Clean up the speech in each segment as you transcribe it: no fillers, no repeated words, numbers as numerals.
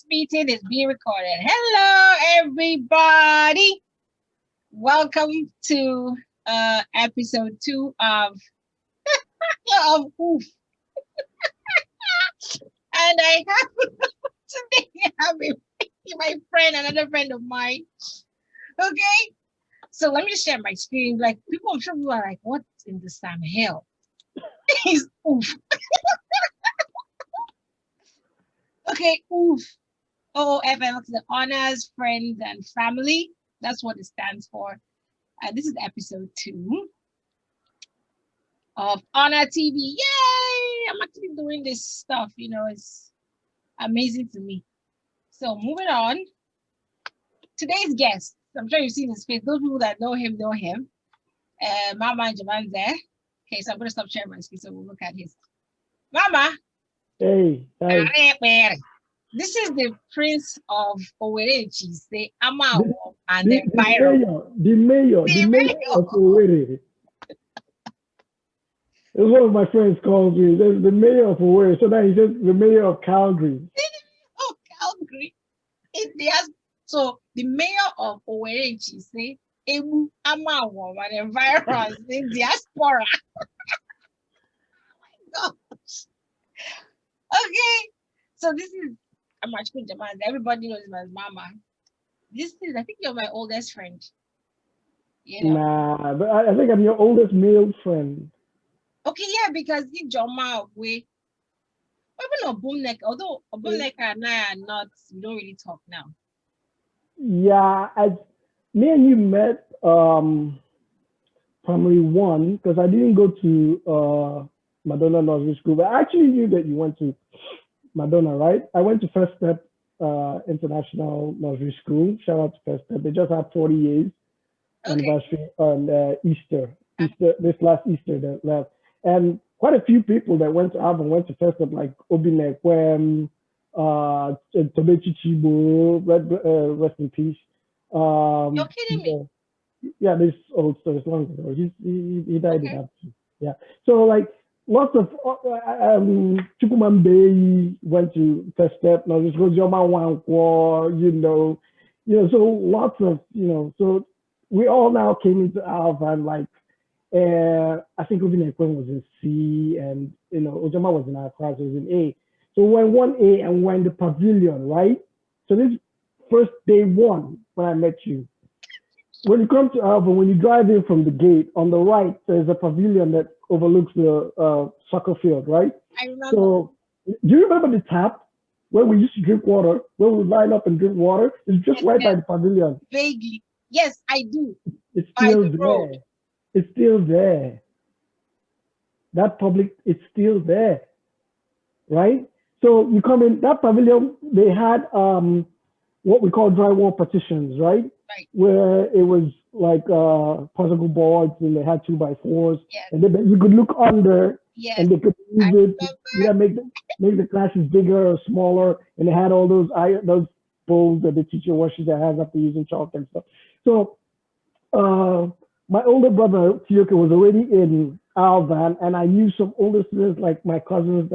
meeting is being recorded. Hello, everybody. Welcome to episode 2 of OOFF. And I have today I have my friend, another friend of mine. Okay. So let me just share my screen. Like people, I'm sure people are like, what in the Sam hell? He's OOFF. Okay, OOFF. OOFF, the honors, friends, and family. That's what it stands for. This is episode 2 of Honor TV. Yay! I'm actually doing this stuff. It's amazing to me. So moving on. Today's guest. I'm sure you've seen his face. Those people that know him know him. Mama and Jaman there. Okay, so I'm going to stop sharing my screen so we'll look at his. Mama. Hey, hi. This is the Prince of Owerri, say Amawo and the viral. The mayor of Owerri. That's one of my friends calls me. There's the mayor of Owerri. So now he's just the mayor of Calgary. Oh, Calgary. So the mayor of Owerri, say Ebu Amawo and the virus in diaspora. Oh my gosh. Okay. So this is Jaja-Wachuku Jaman. Everybody knows him as Mama. I think you're my oldest friend. Nah, but I think I'm your oldest male friend. Okay, yeah, because in Joma we even Obumnek, although Obumnek and I are not, we don't really talk now. Yeah, me and you met primary 1 because I didn't go to Madonna Nursery School, but I actually knew that you went to Madonna, right? I went to First Step International Nursery School. Shout out to First Step. They just had 40 years anniversary on Easter. This last Easter that left. And quite a few people that went to Alvin went to First Step, like Obinek, Tobechi Chibo, rest in peace. You're kidding me? Yeah, this old story is long ago. He died in that too. Yeah. So like lots of Chukwuman Bay went to First Step. Now this goes Yoma Wankwo, so lots of so we all now came into Alva, like I think Obinna was in C, and Ojama was in our class, was in A. So we're 1A and we're in the pavilion, right? So this first day 1 when I met you. When you come to Alva, when you drive in from the gate, on the right, there's a pavilion that overlooks the soccer field, right? I remember. So, do you remember the tap where we used to drink water, where we line up and drink water? It's just right by the pavilion. Vaguely. Yes, I do. It's still there. It's still there. That public, it's still there, right? So you come in, that pavilion, they had what we call drywall partitions, right? Right. Where it was like particle boards and they had 2x4s. Yes. And you could look under, yes. And they could use it make the classes bigger or smaller. And they had all those bowls that the teacher washes their hands after using chalk and stuff. So my older brother, Tioke, was already in Alvan, and I knew some older students like my cousins,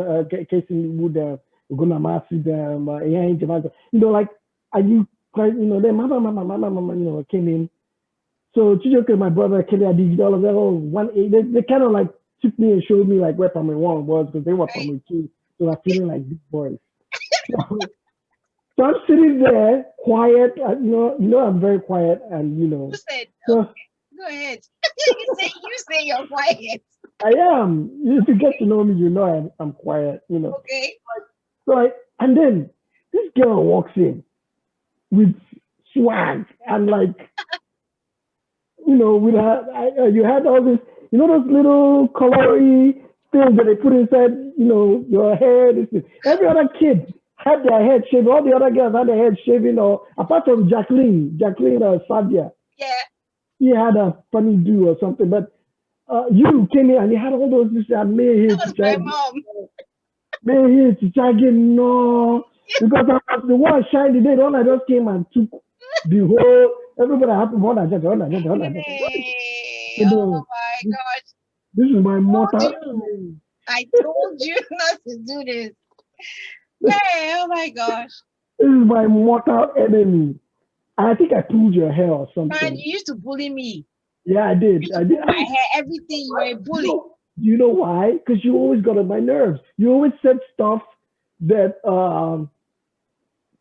Casey Wood, Gunamasi, like I knew quite, then mama, came in. So Chijoke, my brother, Kelly, I did all of that. Oh, 1A. They kind of like took me and showed me like where primary 1 was because they were primary 2. So I'm feeling like big boys. So I'm sitting there quiet. I'm very quiet, and You said, okay. Go ahead. you say you're quiet. I am. If you get to know me, I'm quiet. Okay. So and then this girl walks in with swag and like, with her, you had all this, those little colory things that they put inside, your hair. Every other kid had their head shaved. All the other girls had their head shaven, or apart from Jacqueline Sadia. Yeah. He had a funny do or something, but you came in and you had all those. That was my mom. May to Jagging, no, because I was the one shiny day. All I just came and took the whole. Everybody happened. Oh my gosh! This is my motto. I told you not to do this. Hey, oh my gosh! This is my mortal enemy. I think I pulled your hair or something. Man, you used to bully me. Yeah, I did. You pull my hair, everything. You were a bully. You know why? Because you always got on my nerves. You always said stuff that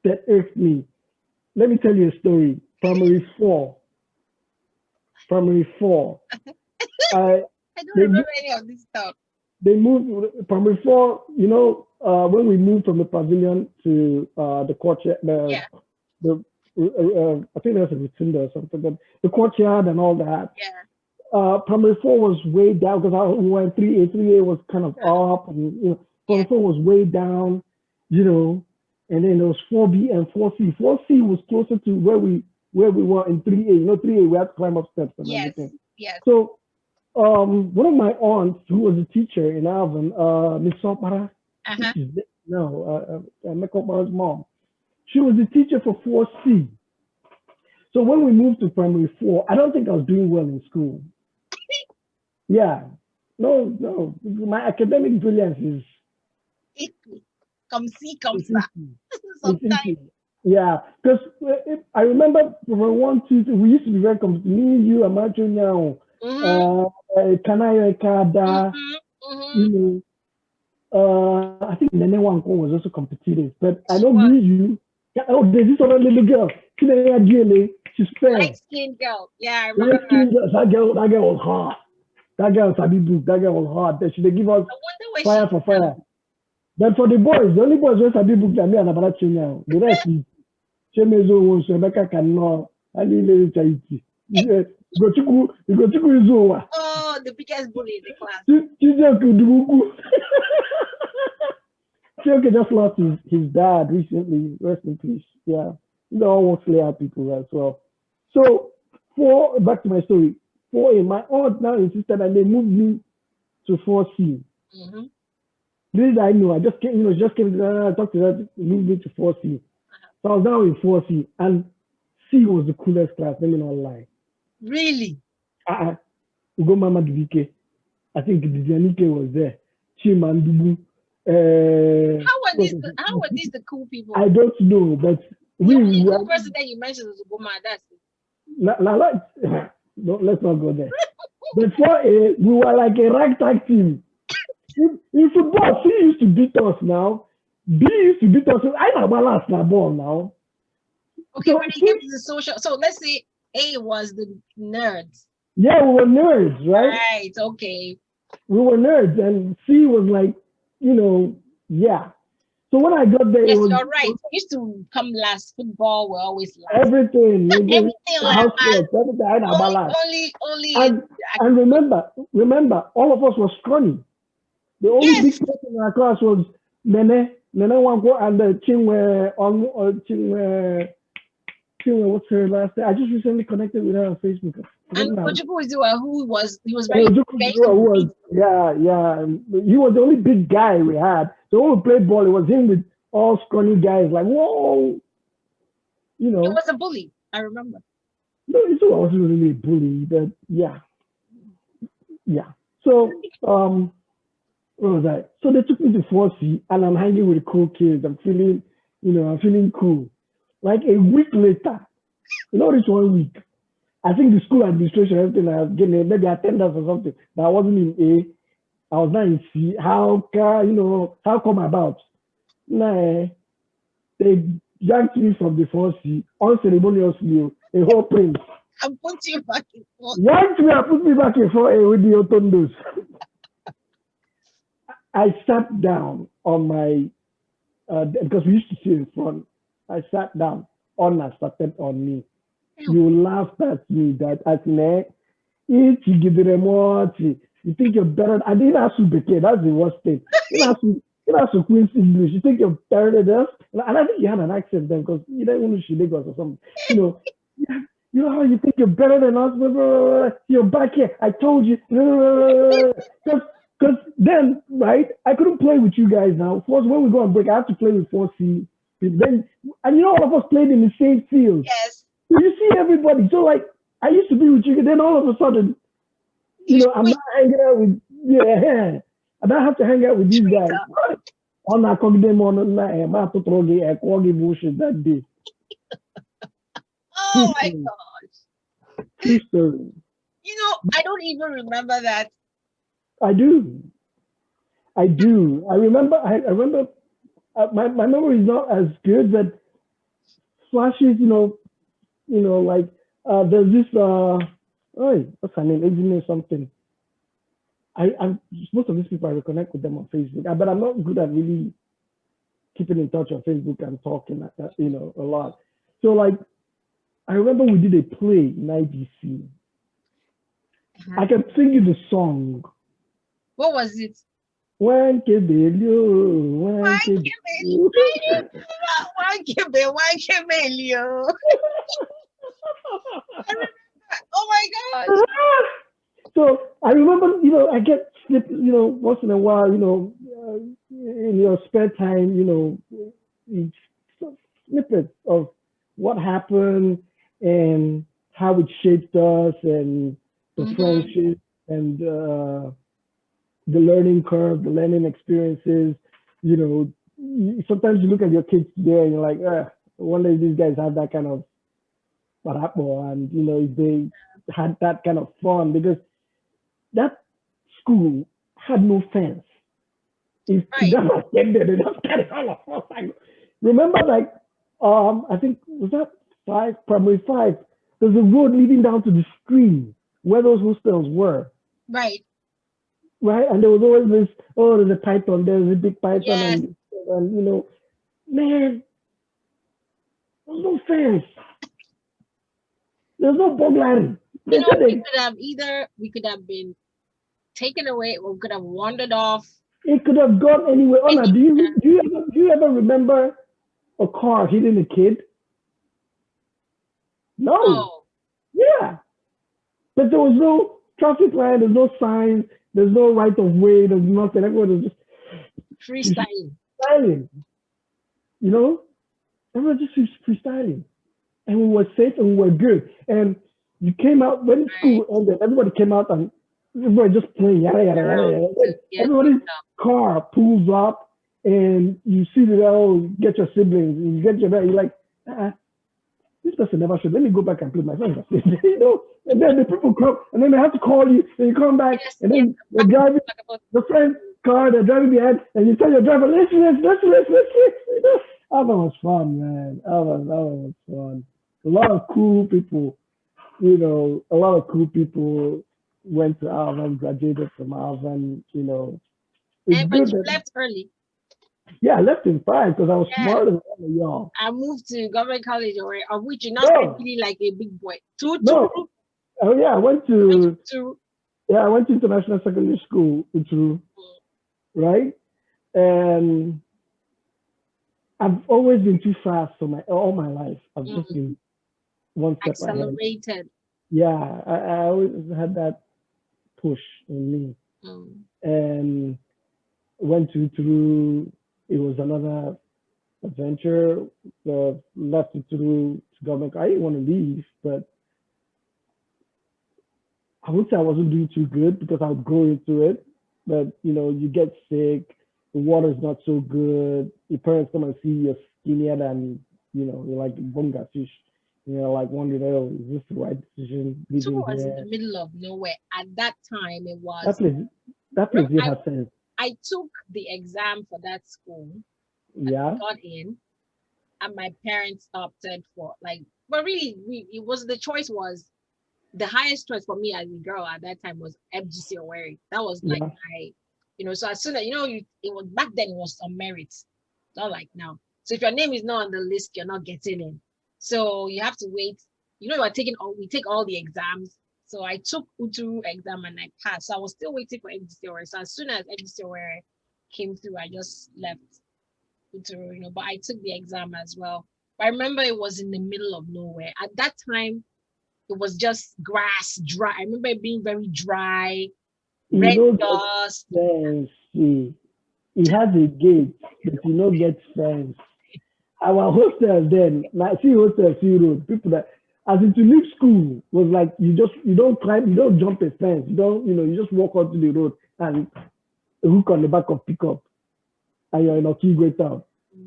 that irked me. Let me tell you a story. Primary four. I don't remember any of this stuff. They moved primary four. You know, when we moved from the pavilion to the courtyard, the I think there's a rotunda or something, but the courtyard and all that. Yeah. Primary four was way down because we went 3A. 3A was kind of up, and primary four was way down, and then there was 4B and 4C. 4C was closer to where we were in 3A. 3A we had to climb up steps and everything. Yes. So one of my aunts, who was a teacher in Alvin, Miss Sopara, Mekopara's mom, she was the teacher for 4C. So when we moved to primary four, I don't think I was doing well in school. Yeah. No. My academic brilliance is... Come see. Sometimes. Yeah. Because I remember from 1, 2, 3, we used to be very competitive. Me, you, Amacho now. Kanaya Kada, I think Nene Wanko was also competitive, but I know me, you. Oh, there's this other little girl. She's fair. Light-skinned girl. Yeah, I remember her. That girl was hard. That girl was hard. She they give us fire for fire. But for the boys, the only boys who Sabi book and me and Abarachi now. The rest is Chemezo wants Rebecca cannot. I need to charity. Oh, the biggest bully in the class. Chioke just lost his dad recently. Rest in peace. Yeah. They all want to lay out people as well. So, back to my story. 4A, my aunt now insisted that they moved me to 4C. This I know. I just came, I talked to her, moved me to 4C. So I was now in 4C, and C was the coolest class, let me not lie. Really? Ugo Mama Dubike. I think Dijanike was there. Chimandubu. How were these the cool people? I don't know, but the only cool person that you mentioned was Ugoma. That's it. Let's not go there. But 4A, we were like a ragtag team. In football, C used to beat us now. B used to beat us. I know about last ball now. Okay, so, when it came to the social, so let's say A was the nerds. Yeah, we were nerds, right? Right, okay. We were nerds, and C was like, yeah. So when I got there, yes, you're right. We used to come last. Football were always last. Everything everything like that. Only. And remember, all of us were scrawny. The only big person in our class was Nene Wanko and the Chinwe. What's her last name? I just recently connected with her on Facebook. And Wachuku he was very yeah. He was the only big guy we had. So when we played ball, it was him with all scrawny guys. Like, whoa, He was a bully. I remember. No, he wasn't really a bully, but yeah. So what was that? So they took me to 4C, and I'm hanging with the cool kids. I'm feeling cool. Like a week later, this 1 week, I think the school administration, everything I was getting, maybe attendance or something, but I wasn't in A. I was not in C. How come about? Nah, they yanked me from the 4C unceremoniously, a whole prince. And put you back in 4. Yanked me and put me back in 4A with the Otondos. I sat down on my, because we used to sit in front. I sat down. Honor started on me. You laughed at me that you think you're better. I didn't ask you Beke. That's the worst thing. You ask you Queen's English. You think you're better than us. And I think you had an accent then because you don't want to Lagos or something. You know how you think you're better than us? You're back here. I told you. Because then, right, I couldn't play with you guys now. First, when we go on break, I have to play with 4C. Then, and all of us played in the same field. Yes. So you see everybody. So like, I used to be with you, then all of a sudden, I'm not hanging out with, I don't have to hang out with these guys. On a them on my to throw the bullshit that day. True Oh my story. gosh. True story. You know, I don't even remember that. I do. I do. I remember. I remember. My memory is not as good, but flashes. Like there's this. Oh, what's her name? Isn't something? I'm most of these people I reconnect with them on Facebook, but I'm not good at really keeping in touch on Facebook and talking, a lot. So like, I remember we did a play in IBC. I can sing you the song. What was it? One kebelio, one kebelio. One kebelio. I remember. Oh my gosh. So I remember, I get snippets, once in a while, in your spare time, snippets of what happened and how it shaped us and the friendship and the learning curve, the learning experiences. Sometimes you look at your kids today and you're like, I wonder if these guys have that kind of and if they had that kind of fun, because that school had no fence. If Right. that was there, they just carry all of us. Remember, like, I think was that primary five. There's a road leading down to the stream where those hostels were. Right. Right, and there was always this. Oh, there's a python. There's a big python, Yes. and man, there's no fence. There's no burglary. We could have been taken away or could have wandered off. It could have gone anywhere. Anna, do you ever remember a car hitting a kid? No. Oh. Yeah. But there was no traffic light, there's no signs, there's no right of way, there's nothing. Everyone was just freestyling. Everyone just freestyling. And we were safe and we were good. And you came out when school ended, everybody came out and everybody just playing yada yada yada. Everybody's car pulls up and you see that, get your siblings, you get you're like, this person never should. Let me go back and play my friends. And then the people come and then they have to call you and you come back and then they're driving the friend's car, they're driving behind and you tell your driver, listen. That was fun, man. That was fun. A lot of cool people, went to Alvan, graduated from Alvan, But you left early. Yeah, I left in 5 because I was smarter than all of y'all. I moved to government college, of which you're not really like a big boy. Oh yeah, I went to International Secondary School, right? And I've always been too fast for all my life. I've just been one step accelerated. Ahead. Yeah, I always had that push in me, and went through. It was another adventure. Left it through government. I didn't want to leave, but I would say I wasn't doing too good because I would grow into it. But you get sick. The water's not so good. Your parents come and see you're skinnier than you're like bunga fish. Like wondering, is this the right decision? So it was in the middle of nowhere. At that time, it was that place did have sense. I took the exam for that school. Yeah. I got in, and my parents opted for but really, it was the choice was the highest choice for me as a girl at that time was FGC Owerri. That was like my, so as soon as it was back then it was on merit, not like now. So if your name is not on the list, you're not getting in. So you have to wait. We take all the exams. So I took UTU exam and I passed. So I was still waiting for FGC Owerri. So as soon as FGC Owerri came through, I just left UTU, but I took the exam as well. But I remember it was in the middle of nowhere. At that time, it was just grass, dry. I remember it being very dry, red dust. Fancy. It has a gate, but get fence. Our hostel then, hostel road, people that as into leave school was like you don't climb, you don't jump a fence, you just walk onto the road and hook on the back of pickup. and you're in a key great town.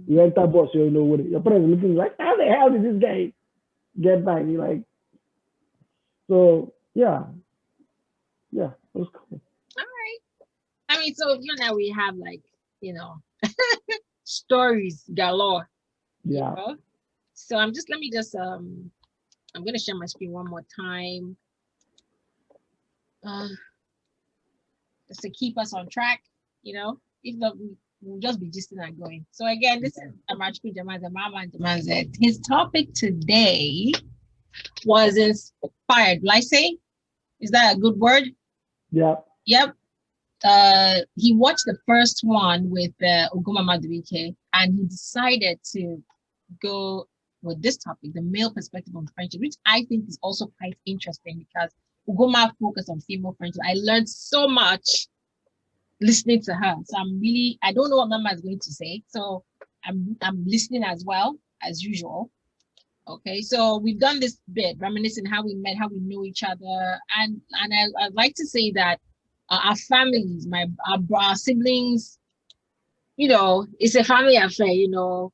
You enter bus, you know what your parents are looking like, how the hell did this guy get back? You're like, so yeah, it was cool. All right. I mean, so you know, we have like, you know, stories galore. Yeah. You know? So let me just I'm gonna share my screen one more time. Just to keep us on track, you know. If not, we'll just be gisting and going. So again, this is Jaja-Wachuku, Jamanze, Mama and Jamanze. His topic today was inspired. Will I say? Is that a good word? Yeah. Yep. He watched the first one with Ugoma Maduike, and he decided to go with this topic, the male perspective on friendship, which I think is also quite interesting because Ugoma focused on female friendship. I learned so much listening to her. So I don't know what Mama is going to say. So I'm listening as well as usual. Okay, so we've done this bit, reminiscing how we met, how we know each other, and I'd like to say that our families, our siblings, you know, it's a family affair. You know,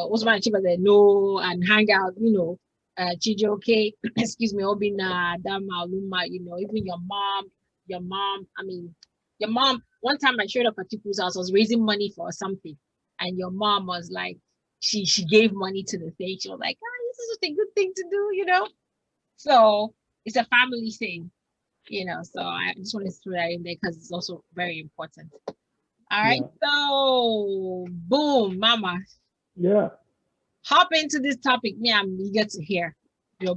what's my chief they know and hang out. You know, Chijoke, excuse me, Obina, Dama, Luma. You know, even your mom. I mean, your mom. One time I showed up at Tipu's house, I was raising money for something, and your mom was like, she gave money to the thing. She was like, this is just a good thing to do, you know. So it's a family thing, you know. So I just want to throw that in there because it's also very important. All right, so boom, Mama. Yeah. Hop into this topic. Me, I'm eager to hear your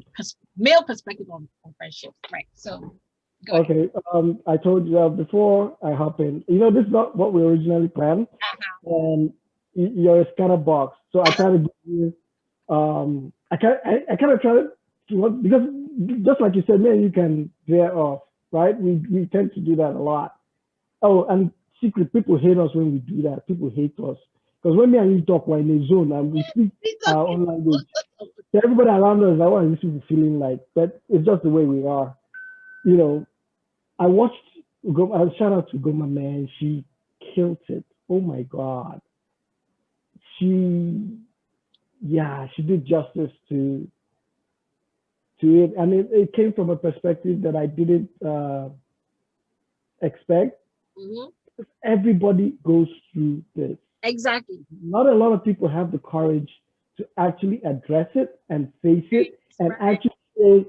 male perspective on friendship. Right. So go okay. ahead. I told you for I hop in. You know, this is not what we originally planned. And you're a scatter box. So I try to give you I kind of try to because just like you said, man, you can veer off, right? We tend to do that a lot. Oh, and secret, people hate us when we do that. People hate us. Because when me and you talk, we're in a zone and we speak our own language. So everybody around us, I want these people feeling like, but it's just the way we are. You know, I watched, shout out to Goma, man. She killed it. Oh my God. She did justice to it. And it came from a perspective that I didn't expect. Mm-hmm. Everybody goes through this. Exactly. Not a lot of people have the courage to actually address it and face it and actually say,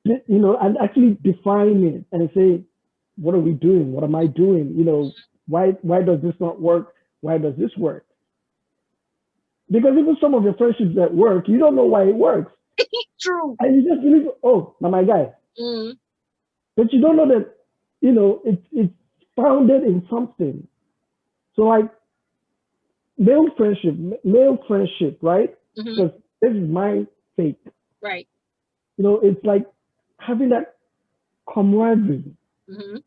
you know, and actually define it and say, what are we doing? What am I doing? You know, why does this not work? Why does this work? Because even some of your friendships that work, you don't know why it works. True. And you just believe, oh, now my guy. Mm. But you don't know that, you know, it's founded in something. So like male friendship, right? Because this is my take. Right. You know, it's like having that camaraderie. Mm-hmm.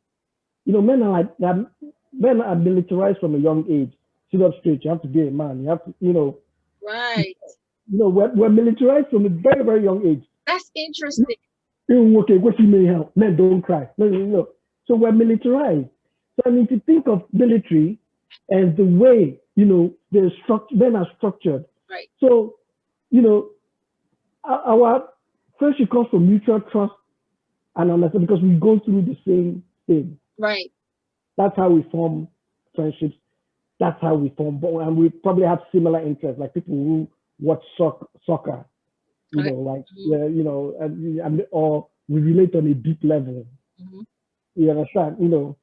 You know, men are like that. Men are militarized from a young age. Sit up straight. You have to be a man. You have to, you know. Right. You know, we're militarized from a very, very young age. That's interesting. Okay, what you may help. Men don't cry. No. So we're militarized. So I mean, to think of military as the way, you know, men are structured. Right. So, you know, our friendship comes from mutual trust and understanding because we go through the same thing. Right. That's how we form friendships. That's how we form, and we probably have similar interests, like people who watch soccer, you know, like you know, and or we relate on a deep level. Mm-hmm. You understand? You know.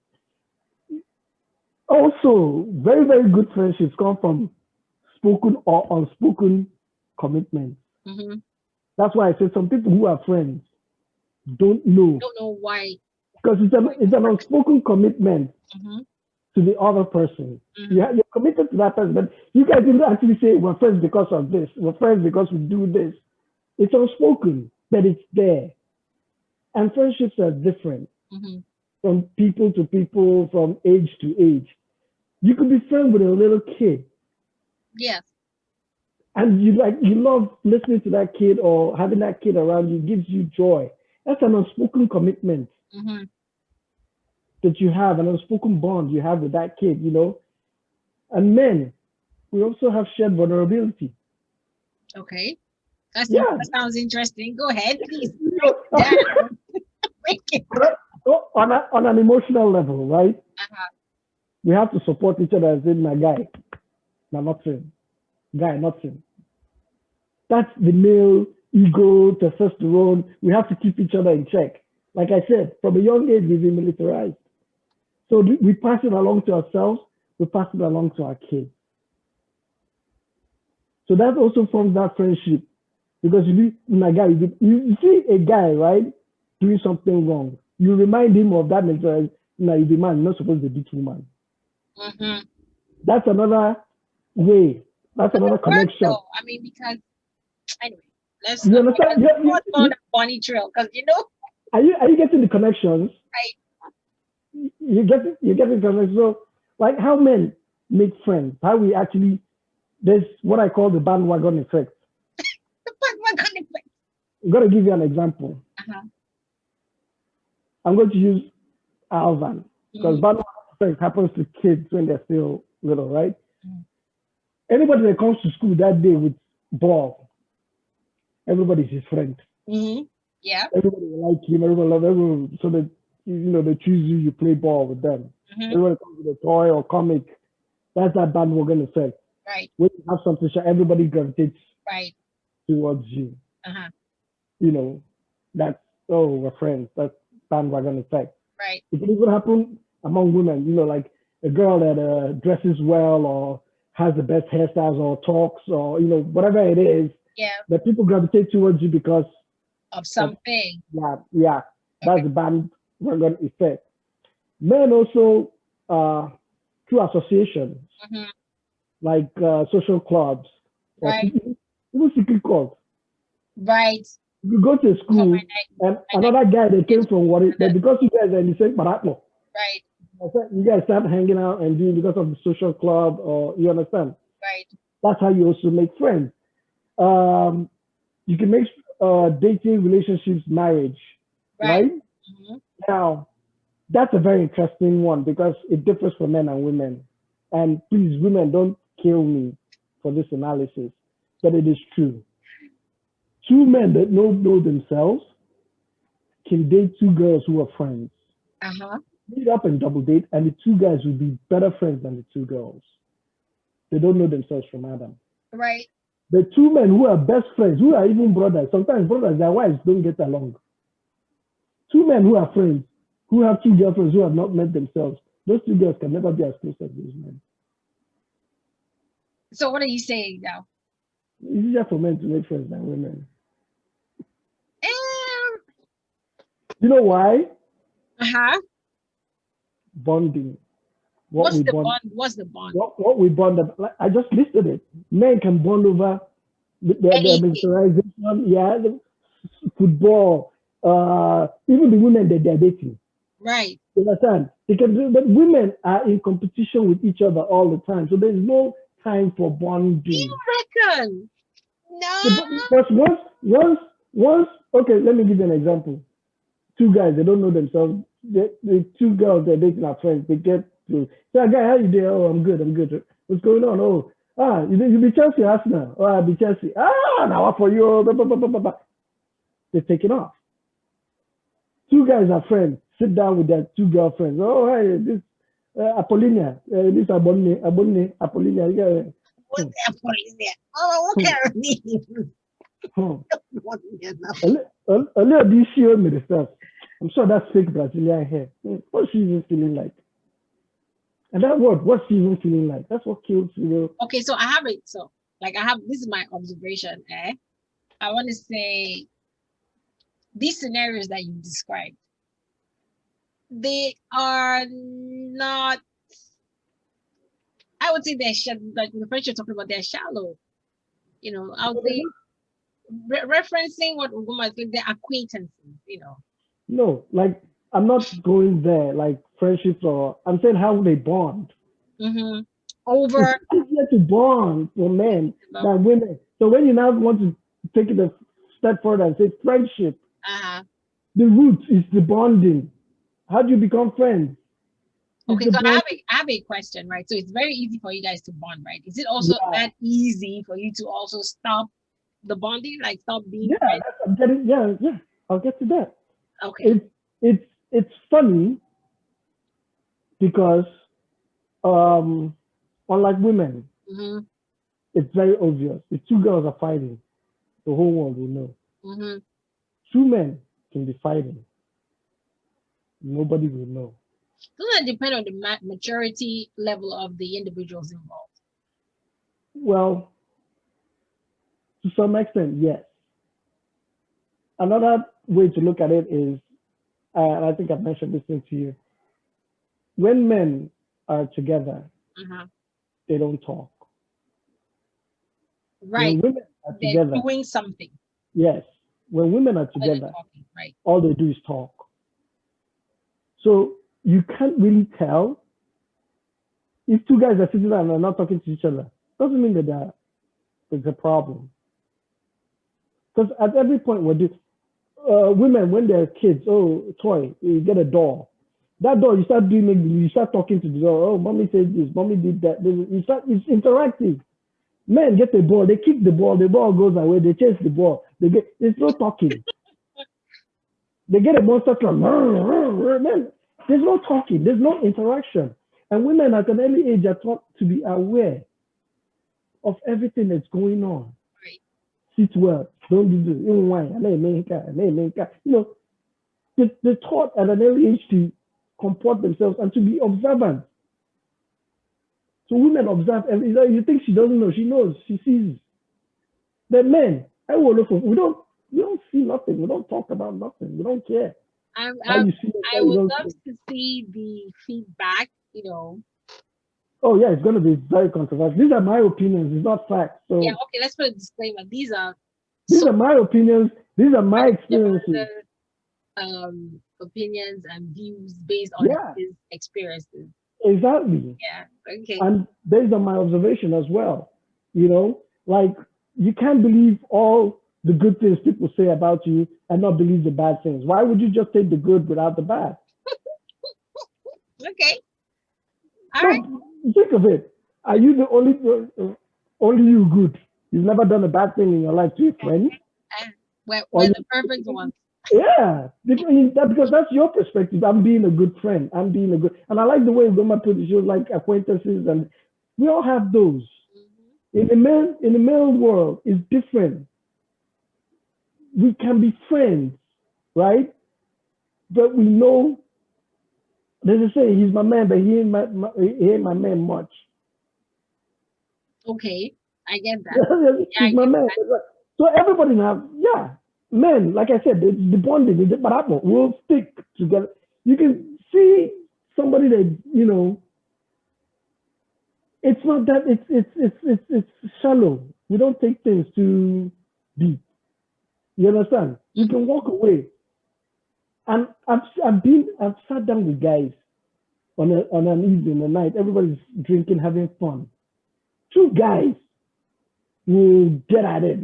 Also, very very good friendships come from spoken or unspoken commitments. Mm-hmm. That's why I said some people who are friends don't know why, because it's an unspoken commitment. Mm-hmm. To the other person. Mm-hmm. You're committed to that person, but you guys didn't actually say we're friends because of this, we're friends because we do this. It's unspoken, but it's there. And friendships are different from people to people, from age to age. You could be friends with a little kid. Yes. And you love listening to that kid or having that kid around you gives you joy. That's an unspoken commitment. Mm-hmm. That you have, an unspoken bond you have with that kid, you know. And men, we also have shared vulnerability. Okay. That Yeah. sounds interesting. Go ahead, please. on, on an emotional level, right? We have to support each other and say, my guy, now nothing. Guy, nothing. That's the male ego, testosterone. We have to keep each other in check. Like I said, from a young age, we've been militarized. So we pass it along to ourselves, we pass it along to our kids. So that also forms that friendship. Because you see a guy, right, doing something wrong, you remind him of that nature. Now, you're the man, you're not supposed to beat woman. Mm-hmm. That's another way. That's another connection. Though. I mean, because anyway, let's go on the bunny trail. Because are you getting the connections? Right. You get the connections. So, like how men make friends, how we actually there's what I call the bandwagon effect. The bandwagon effect. I'm gonna give you an example. I'm going to use Alvan because bandwagon effect happens to kids when they're still little, right? Anybody that comes to school that day with ball, everybody's his friend. Yeah. Everybody like him. Everybody love everyone. So that they choose you. You play ball with them. Everybody comes with a toy or comic. That's that bandwagon effect. Right. When you have something, everybody gravitates right towards you. That's we're friends. That's bandwagon effect. Right. It can even happen among women. Like a girl that dresses well or has the best hairstyles or talks or whatever it is. Yeah. That people gravitate towards you because of something. Yeah. That's the bandwagon effect. Men also through associations like social clubs or even secret clubs. Right. You go to school and another guy that came from but because you guys are in the same paratmo. Right. You guys start hanging out and doing because of the social club, or you understand? Right. That's how you also make friends. You can make dating, relationships, marriage, right? Now, that's a very interesting one because it differs for men and women. And please, women, don't kill me for this analysis, but it is true. Two men that know themselves can date two girls who are friends. Meet up and double date, and the two guys will be better friends than the two girls. They don't know themselves from Adam. Right. The two men who are best friends, who are even brothers, sometimes brothers, their wives don't get along. Two men who are friends, who have two girlfriends who have not met themselves, those two girls can never be as close as those men. So what are you saying now? It's easier for men to make friends than women. You know why? Bonding. What's the bond? What's the bond? What we bond about? I just listed it. Men can bond over their militarization, the football, even the women that they're dating. Right. You understand? But women are in competition with each other all the time. So there's no time for bonding. You reckon? No. Because once, okay, let me give you an example. Two guys, they don't know themselves. The two girls they're dating are friends. They get to say, guy, how you doing? Oh, I'm good. What's going on? Oh, you be Chelsea, Arsenal. Oh, I'll be Chelsea. Now what for you? They're taking off. Two guys are friends. Sit down with their two girlfriends. Oh, hey, this Apollinia. This Abonne, Apollinia. What's Apollinia? Oh, what can I mean? A little bit showed me the stuff. I'm sure that's fake Brazilian hair. What's she even feeling like? And that word, what's she even feeling like? That's what kills you. Okay, so I have it. So, this is my observation. I want to say these scenarios that you described, they are not, I would say they're like the friends you're talking about, they're shallow. I would say referencing what Uguma said, they're acquaintances, No, like I'm not going there like friendships I'm saying how they bond. Over. It's easier to bond for men than women. So when you now want to take it a step further and say friendship, the root is the bonding. How do you become friends? Okay, so I have a question, right? So it's very easy for you guys to bond, right? Is it also that easy for you to also stop the bonding, like stop being friends? I'm getting, yeah. I'll get to that. Okay. It's funny because unlike women, it's very obvious. If two girls are fighting, the whole world will know. Two men can be fighting, nobody will know. Doesn't that depend on the maturity level of the individuals involved? Well, to some extent, yes. Another way to look at it is, and I think I've mentioned this thing to you, when men are together, they don't talk. Right. When women are They're together, doing something. yes. When women are together, talking, right, all they do is talk. So you can't really tell if two guys are sitting there and they're not talking to each other. Doesn't mean that there's a problem. Because at every point, women, when they're kids, toy, you get a doll. That doll, you start you start talking to the doll. Oh, mommy said this, mommy did that. It's interactive. Men get the ball, they kick the ball goes away, they chase the ball. There's no talking. They get a monster truck. Man, there's no talking, there's no interaction. And women at an early age are taught to be aware of everything that's going on. Right. Sit well, don't do this. You know, they're taught at an early age to comport themselves and to be observant. So women observe everything. You think she doesn't know, she knows, she sees. The men, we don't see nothing, we don't talk about nothing, we don't care. I would love to see the feedback, you know. Oh yeah, it's going to be very controversial. These are my opinions, it's not facts. So yeah, okay, let's put a disclaimer. These are my opinions, these are my experiences. Opinions and views based on his experiences. Exactly. Yeah, okay. And based on my observation as well. You know, like you can't believe all the good things people say about you and not believe the bad things. Why would you just take the good without the bad? Okay. All right. Think of it. Are you the only you good? You've never done a bad thing in your life to your friends? We're the perfect ones. Yeah, because that's your perspective. I'm being a good friend. And I like the way Goma put it. She was like acquaintances, and we all have those. In the male world, it's different. We can be friends, right? But we know. There's a saying, he's my man, but he ain't my man much. Okay, I get that. He's my man. That. So everybody now, men, like I said, the bonding, but we'll stick together. You can see somebody that, you know, it's not that it's shallow. We don't take things too deep. You understand? You can walk away. And I've sat down with guys on an evening, a night, everybody's drinking, having fun. Two guys will get at it.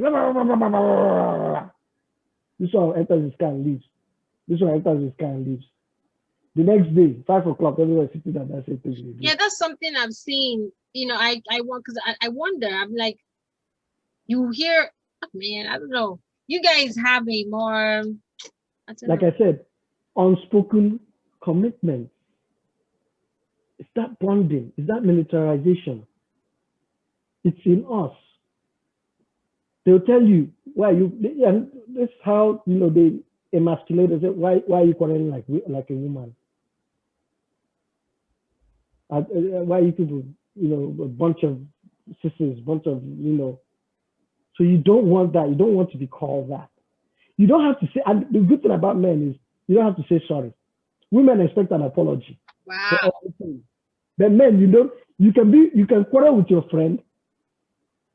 This one enters his car and leaves. This one enters his car and leaves. The next day, 5 o'clock, everyone's sitting down. That's it. Yeah, that's something I've seen. You know, I want, because I wonder. I'm like, you hear, man, I don't know. You guys have a more, I said, unspoken commitment. It's that bonding. It's that militarization. It's in us. They'll tell you why and this is how, you know, they emasculate us. Why are you quarreling like a woman? Why are you people, you know, a bunch of sisters, bunch of, you know. So you don't want that. You don't want to be called that. You don't have to say, and the good thing about men is you don't have to say sorry. Women expect an apology. Wow. But men, you can quarrel with your friend,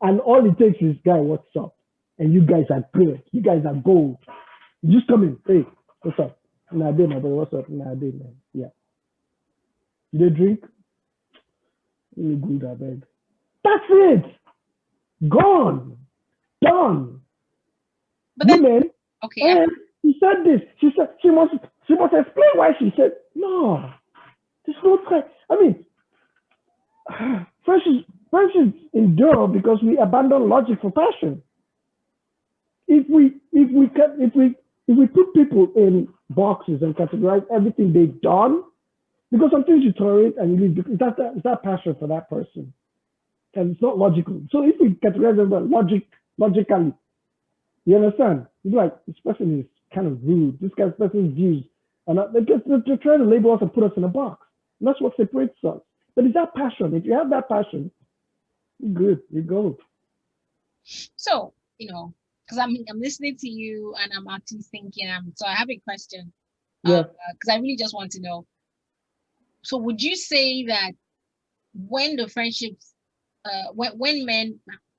and all it takes is, guy, what's up? And you guys are good. You guys are gold. You just come in, hey, what's up? Nah, I did, my brother. What's up? Nah, I did, man. Yeah. You did drink? You good, I beg. That's it. Gone. Done. But then, women, okay. And she said this. She said she must explain why she said no. There's no time. I mean, friendships endure because we abandon logic for passion. If we put people in boxes and categorize everything they've done, because sometimes you tolerate and you leave, is that passion for that person? And it's not logical. So if we categorize them logically, you understand? It's like, this person is kind of rude. This guy's person's views are not, they're trying to label us and put us in a box. And that's what separates us. But it's that passion. If you have that passion, you're good. You go. So, because I'm listening to you and I'm actually thinking, so I have a question. Yeah. Because I really just want to know. So would you say that when the friendships, when men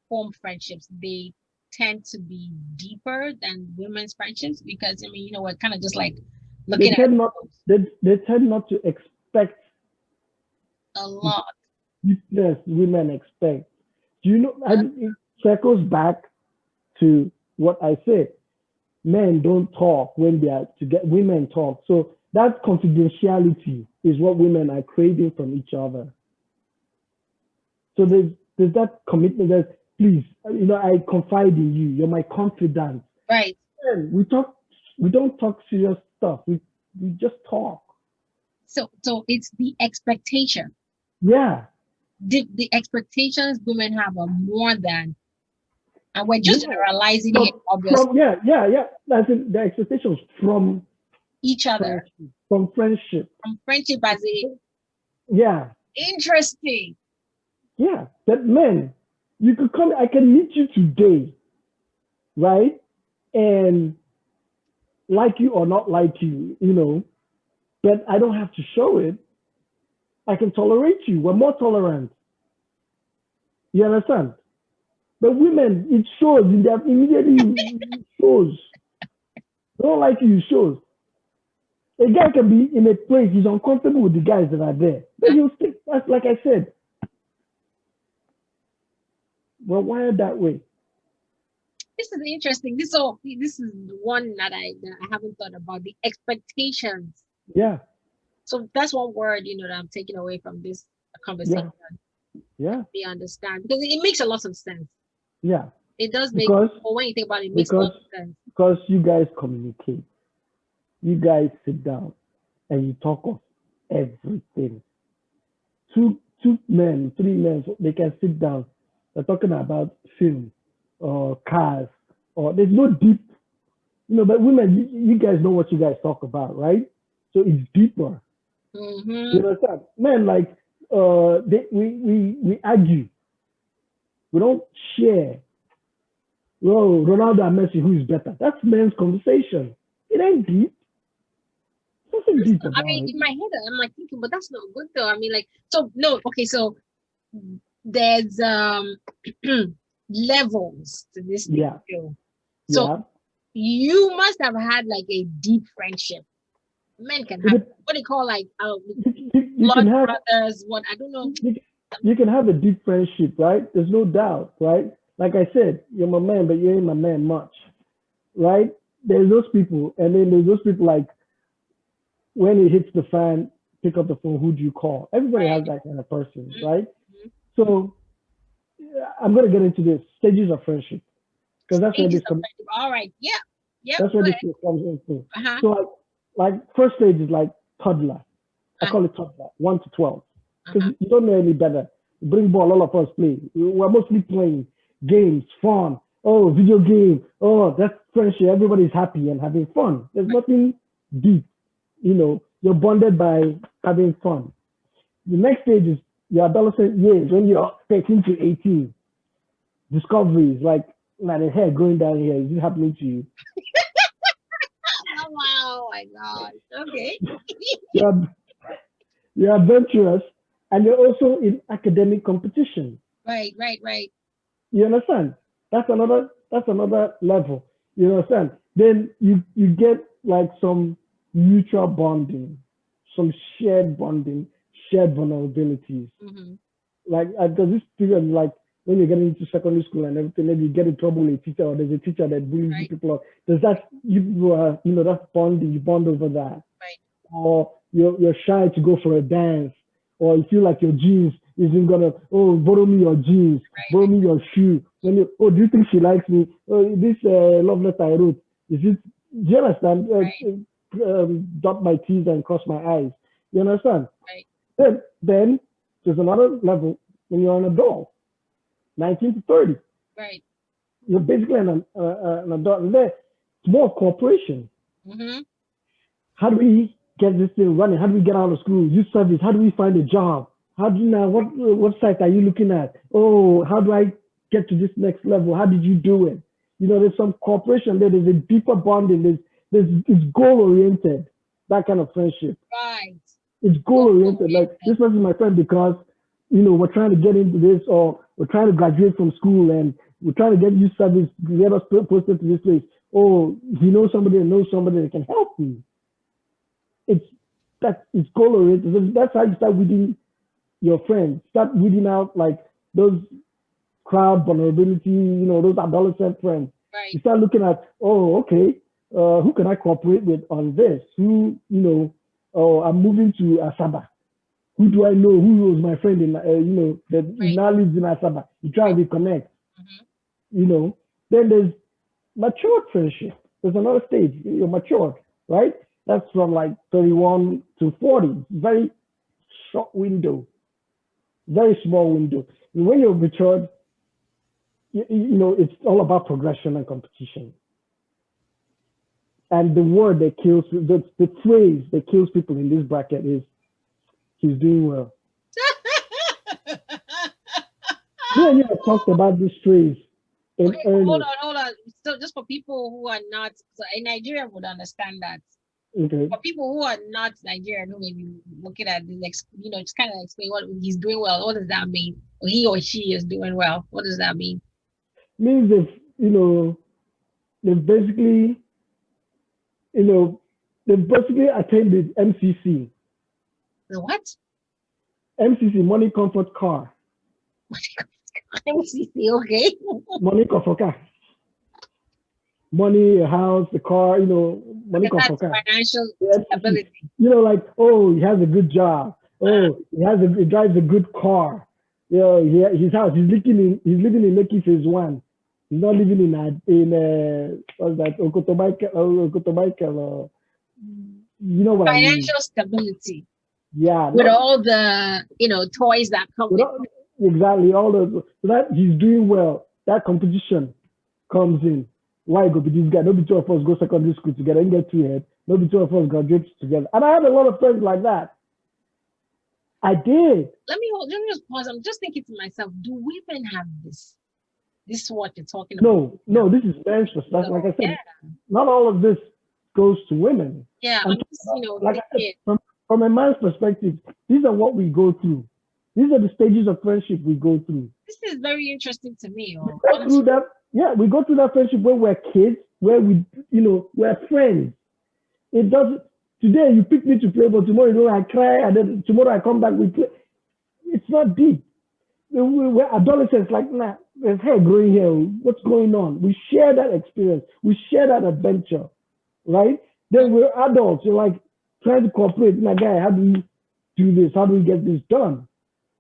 form friendships, they tend to be deeper than women's friendships? Because we're kind of just like looking they tend not to expect a lot. Yes, women expect. Do you know? It circles back to what I said. Men don't talk when they are together. Women talk. So that confidentiality is what women are craving from each other. So there's that commitment that, please, I confide in you. You're my confidant. Right. And we don't talk serious stuff. We just talk. So it's the expectation. Yeah. The expectations women have are more than, and we're just generalizing it, obviously. Yeah. That's the expectations from each other. From friendship. From friendship as a interesting. Yeah. That men, you could come, I can meet you today, right? And like you or not like you, but I don't have to show it. I can tolerate you. We're more tolerant. You understand? But women, it shows. Immediately it shows. They don't like you, it shows. A guy can be in a place, he's uncomfortable with the guys that are there. But he'll stick. That's like I said. We're wired that way. This is interesting. This is one that I haven't thought about. The expectations. Yeah. So that's one word, that I'm taking away from this conversation. Yeah. We understand, because it makes a lot of sense. Yeah. It does make, when you think about it, it makes a lot of sense. Because you guys communicate. You guys sit down and you talk of everything. Two men, 3 men, they can sit down. They're talking about film or cars, or there's no deep, but women, you guys know what you guys talk about, right? So it's deeper. Mm-hmm. You understand? Men, like, we argue. We don't share. Well, Ronaldo and Messi, who is better? That's men's conversation. It ain't deep. Nothing deep about it. In my head, I'm like thinking, but that's not good though. So there's levels to this thing too. So you must have had like a deep friendship. Men can have what they call like blood brothers. What I don't know. You can have a deep friendship, right? There's no doubt, right? Like I said, you're my man, but you ain't my man much, right? There's those people, and then there's those people like, when it hits the fan, pick up the phone. Who do you call? Everybody has that kind of person, right? Mm-hmm. So I'm gonna get into this stages of friendship, because that's where this comes. All right, yeah. That's where this comes into. So like first stage is like toddler. I call it toddler, 1 to 12, because you don't know any better. Bring ball, all of us play. We're mostly playing games, fun. Oh, video game. Oh, that's friendship. Everybody's happy and having fun. There's nothing deep. You're bonded by having fun. The next stage is your adolescent years, when you're 13 to 18. Discoveries, like the hair growing down here. Is it happening to you? Oh my God. Okay. You're adventurous, and you're also in academic competition. Right. You understand? That's another level. You understand? Then you get like some mutual bonding, some shared bonding, shared vulnerabilities. Mm-hmm. Like because this period, like when you're getting into secondary school and everything, maybe you get in trouble with a teacher, or there's a teacher that bullies people. There's that that's bonding. You bond over that. Right. Or you're shy to go for a dance, or you feel like your jeans isn't gonna, oh, borrow me your jeans, borrow me your shoe. When you, oh, do you think she likes me? Oh, this love letter I wrote, is it, do you understand? Dot my T's and cross my I's. You understand? Then there's another level when you're an adult, 19 to 30. Right. You're basically an adult. And there, it's more cooperation. How do we get this thing running? How do we get out of school? Youth service. How do we find a job? How do you now? What site are you looking at? Oh, how do I get to this next level? How did you do it? You know, there's some cooperation there. There's a deeper bonding. It's goal oriented. That kind of friendship. Right. It's goal oriented. Like, this person is my friend because, you know, we're trying to get into this, or we're trying to graduate from school and we're trying to get youth service, get us posted to this place. Oh, he knows somebody that knows somebody that can help me. It's goal oriented. That's how you start weeding your friends. Start weeding out like those crowd vulnerability, you know, those adolescent friends. Right. You start looking at, oh, okay, who can I cooperate with on this? Who, you know, oh, I'm moving to Asaba. Who do I know? Who was my friend in, you know, that now lives in Asaba? You try to reconnect. You know, then there's matured friendship. There's another stage. You're matured, right? That's from like 31 to 40. Very short window, very small window. And when you're matured, you know, it's all about progression and competition. And the word that kills, the phrase that kills people in this bracket is, he's doing well. Me and you have talked about this phrase. Okay, hold on. So just for people who are not, so in Nigeria would understand that. Okay. For people who are not Nigerian, who may be looking at the next, you know, just kind of explain what he's doing well. What does that mean? Or he or she is doing well. What does that mean? Means if, you know, they've basically, you know, they've basically attended MCC. The what? MCC, money, comfort, car. MCC, okay. Money, comfort, car. Money, a house, the car, you know, money, comfort, car. Financial stability. You know, like, oh, he has a good job. Oh, he drives a good car. You know, his house, he's living in Lekki Phase 1. He's not living in what's that, Okotobaika, you know what I mean? Financial stability. Yeah. With all the, you know, toys that come with it. Exactly. All the, so that he's doing well. That competition comes in. Why go be this guy? Maybe two of us go secondary school together and get two head. Maybe two of us graduate together. And I had a lot of friends like that. I did. Let me just pause. I'm just thinking to myself, do women have this? This is what you're talking about? No, this is men's perspective. Like I said, not all of this goes to women. Yeah, I'm just, you know, like I said, from a man's perspective, these are what we go through. These are the stages of friendship we go through. This is very interesting to me. We go through that, we go through that friendship where we're kids, where we, you know, we're friends. It doesn't, today you pick me to play, but tomorrow, you know, I cry, and then tomorrow I come back, we play. It's not deep. We're adolescents, like, nah, there's hair growing here. What's going on? We share that experience. We share that adventure, right? Then we're adults. You're like trying to cooperate. My guy, how do we do this? How do we get this done?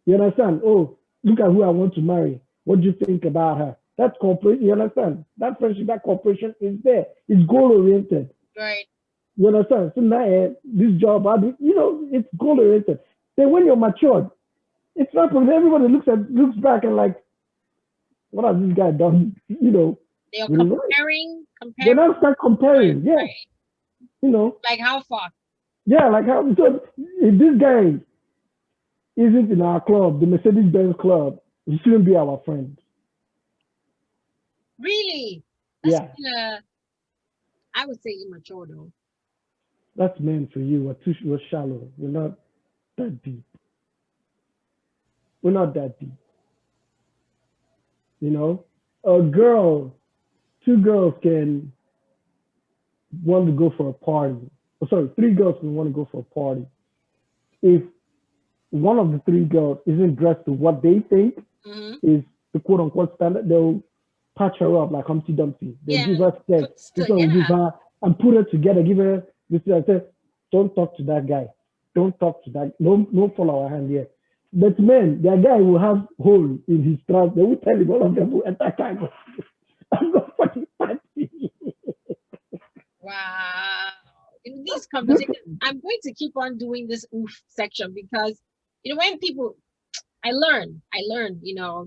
You understand? Oh, look at who I want to marry. What do you think about her? That's cooperation. You understand? That friendship, that cooperation is there. It's goal oriented. Right. You understand? So now this job, you know, it's goal oriented. Then when you're matured, it's not because everybody looks back and like, what has this guy done? You know, they're comparing. They now start comparing. Yeah. Right. You know, like how far? Yeah, like how. So if this guy isn't in our club, the Mercedes-Benz club, he shouldn't be our friend. Really? That's I would say immature though. That's meant for you. We're shallow. We're not that deep. We're not that deep. You know, two girls can want to go for a party. Oh, sorry, three girls can want to go for a party. If one of the three girls isn't dressed to what they think is the quote unquote standard, they'll patch her up like Humpty Dumpty. They'll give her sex, give her and put her together, give her this. I said, don't talk to that guy. don't talk to that. No follow our hand here. But men, their guy will have hole in his trunk. They will tell him all of them will enter cargo. I'm not fucking party. Wow. In these conversations, I'm going to keep on doing this oof section because when people I learn,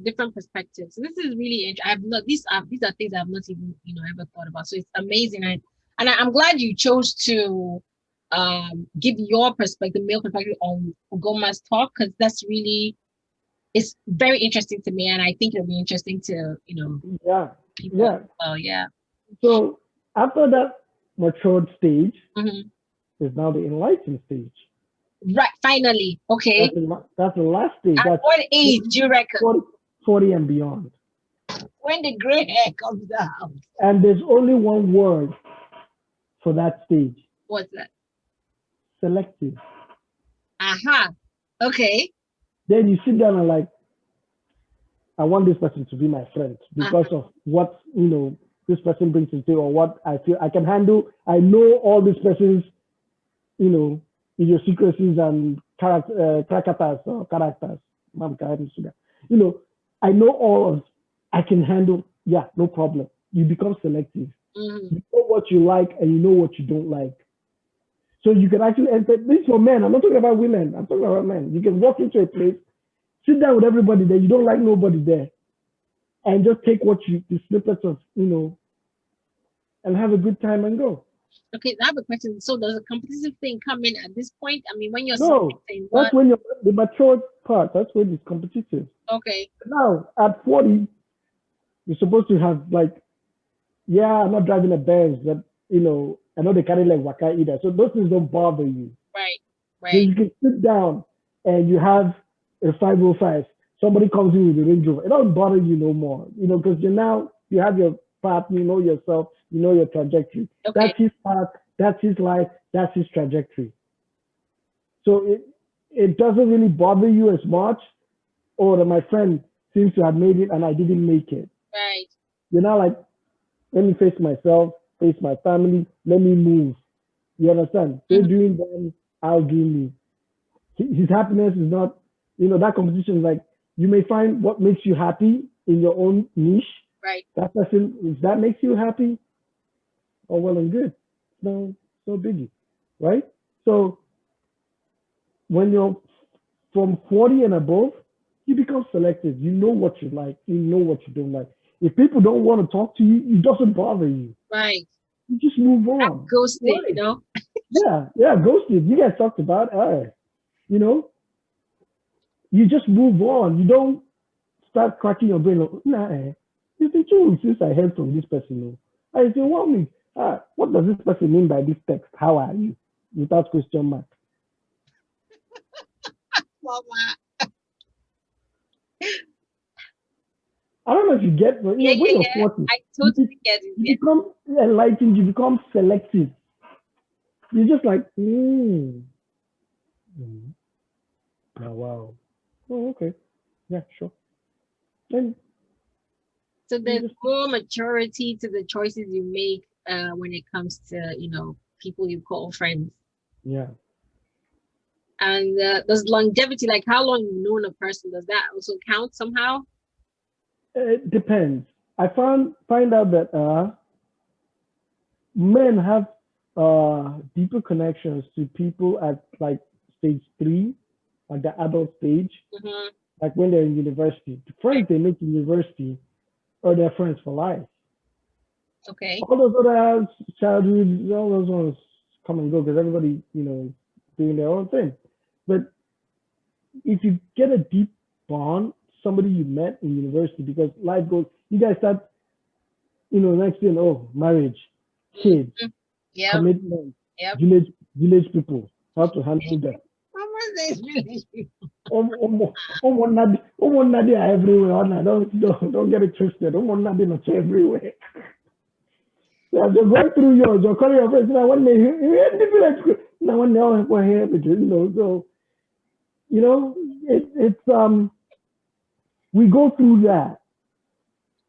different perspectives. So this is really interesting. These are things I've not even, ever thought about. So it's amazing. I'm glad you chose to give your perspective, male perspective on Ugoma's talk, because it's very interesting to me, and I think it'll be interesting to, people. Yeah. Oh, yeah. So after that matured stage is now the enlightened stage. Right, finally. Okay. That's the last stage. At what age do you reckon? 40 and beyond. When the gray hair comes down. And there's only one word for that stage. What's that? Selective. Aha. Okay. Then you sit down and like, I want this person to be my friend because of what, this person brings to the table, or what I feel I can handle. I know all this person's, idiosyncrasies and characters. I know all of, I can handle. Yeah, no problem. You become selective. You know what you like and you know what you don't like. So you can actually enter. This is for men. I'm not talking about women. I'm talking about men. You can walk into a place, sit down with everybody there. You don't like nobody there, and just take the snippets of, and have a good time and go. Okay, I have a question. So does a competitive thing come in at this point? I mean, when you're that's when you're the mature part. That's when it's competitive. Okay. Now at 40, you're supposed to have I'm not driving a Benz, but I know they carry like Waka either. So those things don't bother you. Right. So you can sit down and you have a 505. Somebody comes in with a Range Rover. It doesn't bother you no more, because you have your path, you know yourself, you know your trajectory. Okay. That's his path, that's his life, that's his trajectory. So it doesn't really bother you as much, or that my friend seems to have made it and I didn't make it. Right. You're not like, let me face myself, face my family, let me move. You understand? They're doing them, I'll do me. His happiness is not, that competition is like, you may find what makes you happy in your own niche. Right. That person, if that makes you happy, oh, well and good. No biggie, right? So when you're from 40 and above, you become selective. You know what you like. You know what you don't like. If people don't want to talk to you, it doesn't bother you. Right. You just move on. Ghosted, right. Yeah, ghosted. You guys talked about it. You just move on. You don't start cracking your brain. It's been 2 weeks since I heard from this person. I say, 1 week. What does this person mean by this text? How are you? Without question mark. I don't know if you get, but when you're 40, I totally get it. You become enlightened. You become selective. You're just like, Oh, wow. Oh, okay. Yeah, sure. And so there's more maturity to the choices you make when it comes to, people you call friends. Yeah. And there's longevity, like how long you've known a person. Does that also count somehow? It depends. I find out that men have deeper connections to people at like stage 3, like the adult stage, like when they're in university. The friends they make in university are their friends for life. Okay. All those other childhood, all those ones come and go because everybody, doing their own thing. But if you get a deep bond, somebody you met in university, because life goes, you guys start, next thing, marriage, kids, commitment, village people, how to handle them. Everywhere. Don't get it twisted. Not everywhere. So they're going through yours. You're calling your friends. Now when they all here, so it's we go through that,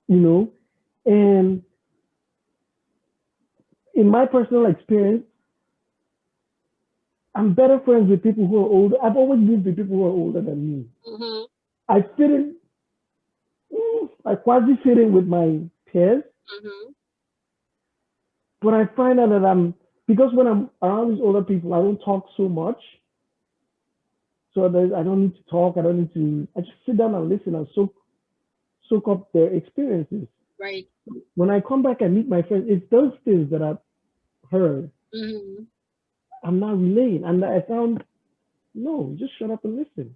and in my personal experience, I'm better friends with people who are older. I've always lived with people who are older than me. Mm-hmm. I fit in, I quasi fit in with my peers, Mm-hmm. but I find out that because when I'm around these older people, I don't talk so much. So I don't need to talk. I just sit down and listen and soak up their experiences. Right. When I come back and meet my friends, it's those things that I've heard. Mm-hmm. I'm not relaying. And I found, no, just shut up and listen.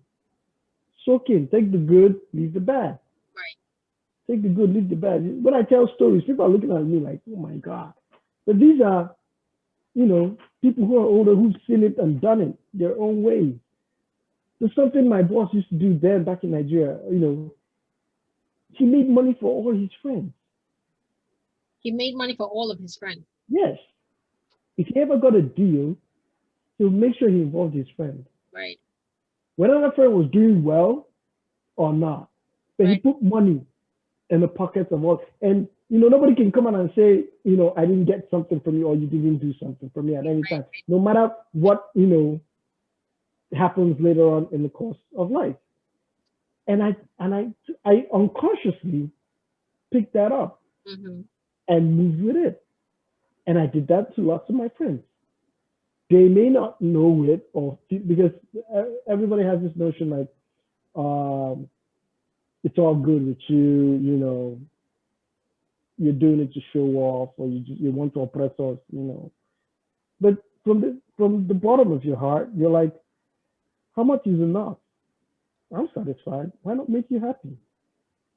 Soak in. Take the good, leave the bad. Right. Take the good, leave the bad. When I tell stories, people are looking at me like, oh my God. But these are, people who are older who've seen it and done it their own way. There's something my boss used to do then back in Nigeria. He made money for all his friends. He made money for all of his friends. Yes. If he ever got a deal, he'll make sure he involved his friend. Right. Whether that friend was doing well or not, but he Right. put money in the pockets of all. And nobody can come out and say, I didn't get something from you or you didn't do something for me at any time, no matter what happens later on in the course of life. And I unconsciously picked that up Mm-hmm. and moved with it. And I did that to lots of my friends. They may not know it, or because everybody has this notion like it's all good with you, you're doing it to show off, or you want to oppress us. But from the bottom of your heart, you're like, how much is enough? I'm satisfied. Why not make you happy?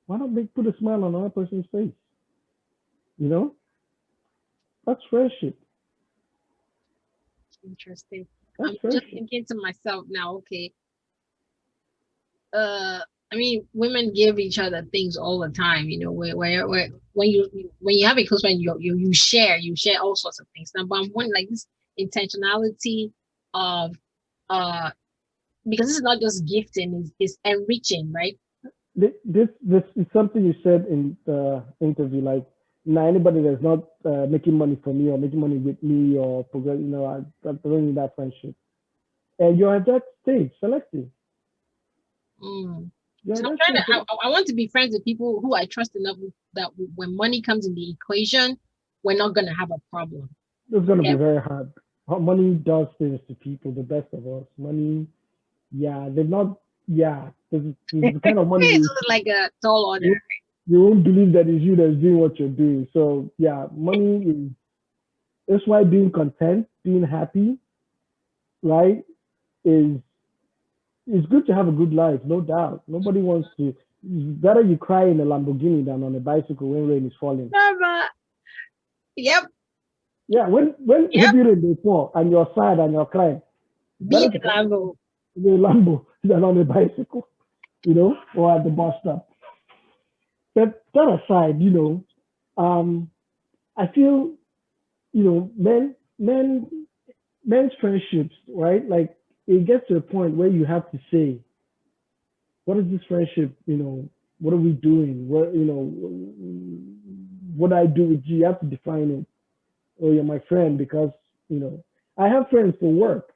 Why not put a smile on another person's face? That's friendship. Interesting. That's I'm just friendship. thinking to myself now, okay. I mean, women give each other things all the time, where when you have a close friend, you share all sorts of things. Now, but I'm wondering like this intentionality of because this is not just gifting, it's enriching, right? This is something you said in the interview. Like, now anybody that's not making money for me or making money with me or progress, I don't need that friendship. And you're at that stage, selective. Mm. You're So at I'm that trying stage. to. I want to be friends with people who I trust enough that when money comes in the equation, we're not gonna have a problem. It's going to be Yeah. very hard. How money does things to people, the best of us. Money, yeah, they're not, yeah, there's the kind of money It's like a tall order. you won't believe that it's you that's doing what you're doing. So, yeah, money that's why being content, being happy, right, is it's good to have a good life, no doubt. Nobody wants to. It's better you cry in a Lamborghini than on a bicycle when rain is falling. Yep. Yeah, when Yep. heavy rain they fall and you're sad and you're crying, it's Be better in to the cry Lambo. in a Lambo than on a bicycle, or at the bus stop. But that aside, I feel, men's friendships, right? Like it gets to a point where you have to say, what is this friendship? What are we doing? What I do with you? You have to define it. Oh, you're my friend because I have friends for work.